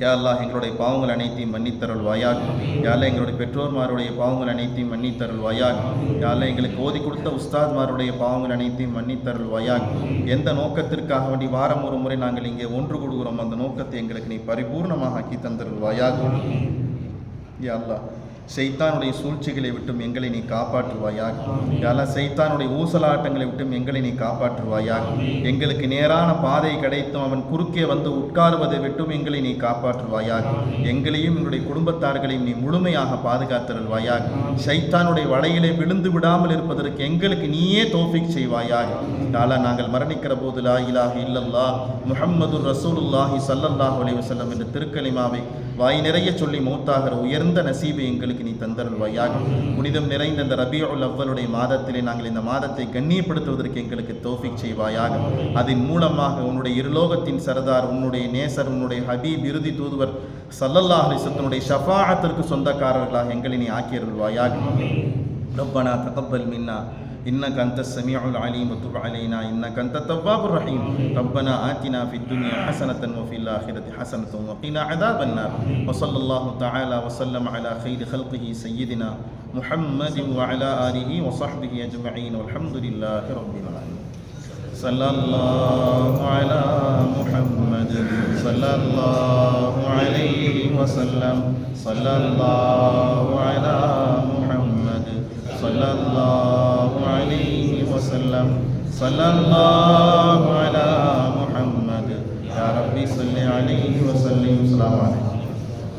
யா அல்லாஹ், எங்களுடைய பாவங்கள் அனைத்தையும் மன்னித்தருள்வாயாக. யா அல்லாஹ், எங்களுடைய பெற்றோர்மாருடைய பாவங்கள் அனைத்தையும் மன்னித்தருள்வாயாக. யா அல்லாஹ், எங்களுக்கு ஓதி கொடுத்த உஸ்தாத்மாருடைய பாவங்கள் அனைத்தையும் மன்னித்தருள்வாயாக. எந்த நோக்கத்திற்காக வேண்டி வாரம் ஒரு முறை நாங்கள் இங்கே ஒன்று கூடுகிறோம், அந்த நோக்கத்தை எங்களுக்கு நீ பரிபூர்ணமாக ஆக்கி தந்தருள்வாயாக. யா அல்லாஹ், ஷைத்தானுடைய சூழ்ச்சிகளை விட்டும் எங்களை நீ காப்பாற்றுவாயாக. யா அல்லாஹ், ஷைத்தானுடைய ஊசலாட்டங்களை விட்டும் எங்களை நீ காப்பாற்றுவாயாக. எங்களுக்கு நேரான பாதை கிடைத்தும் அவன் குறுக்கே வந்து உட்காருவதை விட்டும் எங்களை நீ காப்பாற்றுவாயாக. எங்களையும் எங்களுடைய குடும்பத்தார்களையும் நீ முழுமையாக பாதுகாத்தருள்வாயாக. ஷைத்தானுடைய வலையிலே விழுந்து விடாமல் இருப்பதற்கு எங்களுக்கு நீயே தௌஃபீக் செய்வாயாக. யா அல்லாஹ், நாங்கள் மரணிக்கிற போது லா இலாஹ இல்லல்லாஹ் முஹம்மதுர் ரசூலுல்லாஹி ஸல்லல்லாஹு அலைஹி வஸல்லம் என்ற திருக்கலிமாவை வாய் நிறைய சொல்லி மௌத்தாகிற உயர்ந்த நசீபை எங்களுக்கு நீ தந்தருள்வாயாக. புனிதம் நிறைந்த இந்த ரபியுல் அவ்வலுடைய மாதத்திலே நாங்கள் இந்த மாதத்தை கண்ணியப்படுத்துவதற்கு எங்களுக்கு தௌஃபீக் செய்வாயாக. அதன் மூலமாக உன்னுடைய இருலோகத்தின் சரதார், உன்னுடைய நேசர், உன்னுடைய ஹபீப், இறுதி தூதுவர் ஸல்லல்லாஹு அலைஹி வஸல்லம் ஷஃபாஅத்திற்கு சொந்தக்காரர்களாக எங்களை நீ ஆக்கியருள்வாயாக. ரப்பனா தகப்பல் மின்னா إنك أنت السميع العليم وتب علينا إنك أنت التواب الرحيم. ربنا آتنا في الدنيا حسنة وفي الآخرة حسنة وقنا عذاب النار. وصلى الله تعالى وسلم على خير خلقه سيدنا محمد وعلى آله وصحبه أجمعين والحمد لله رب العالمين. صلى الله على محمد صلى الله عليه وسلم. صلى الله على محمد صلى الله عليه وسلم. صلى الله على محمد. يا ربي صل عليه وسلم. السلام عليكم.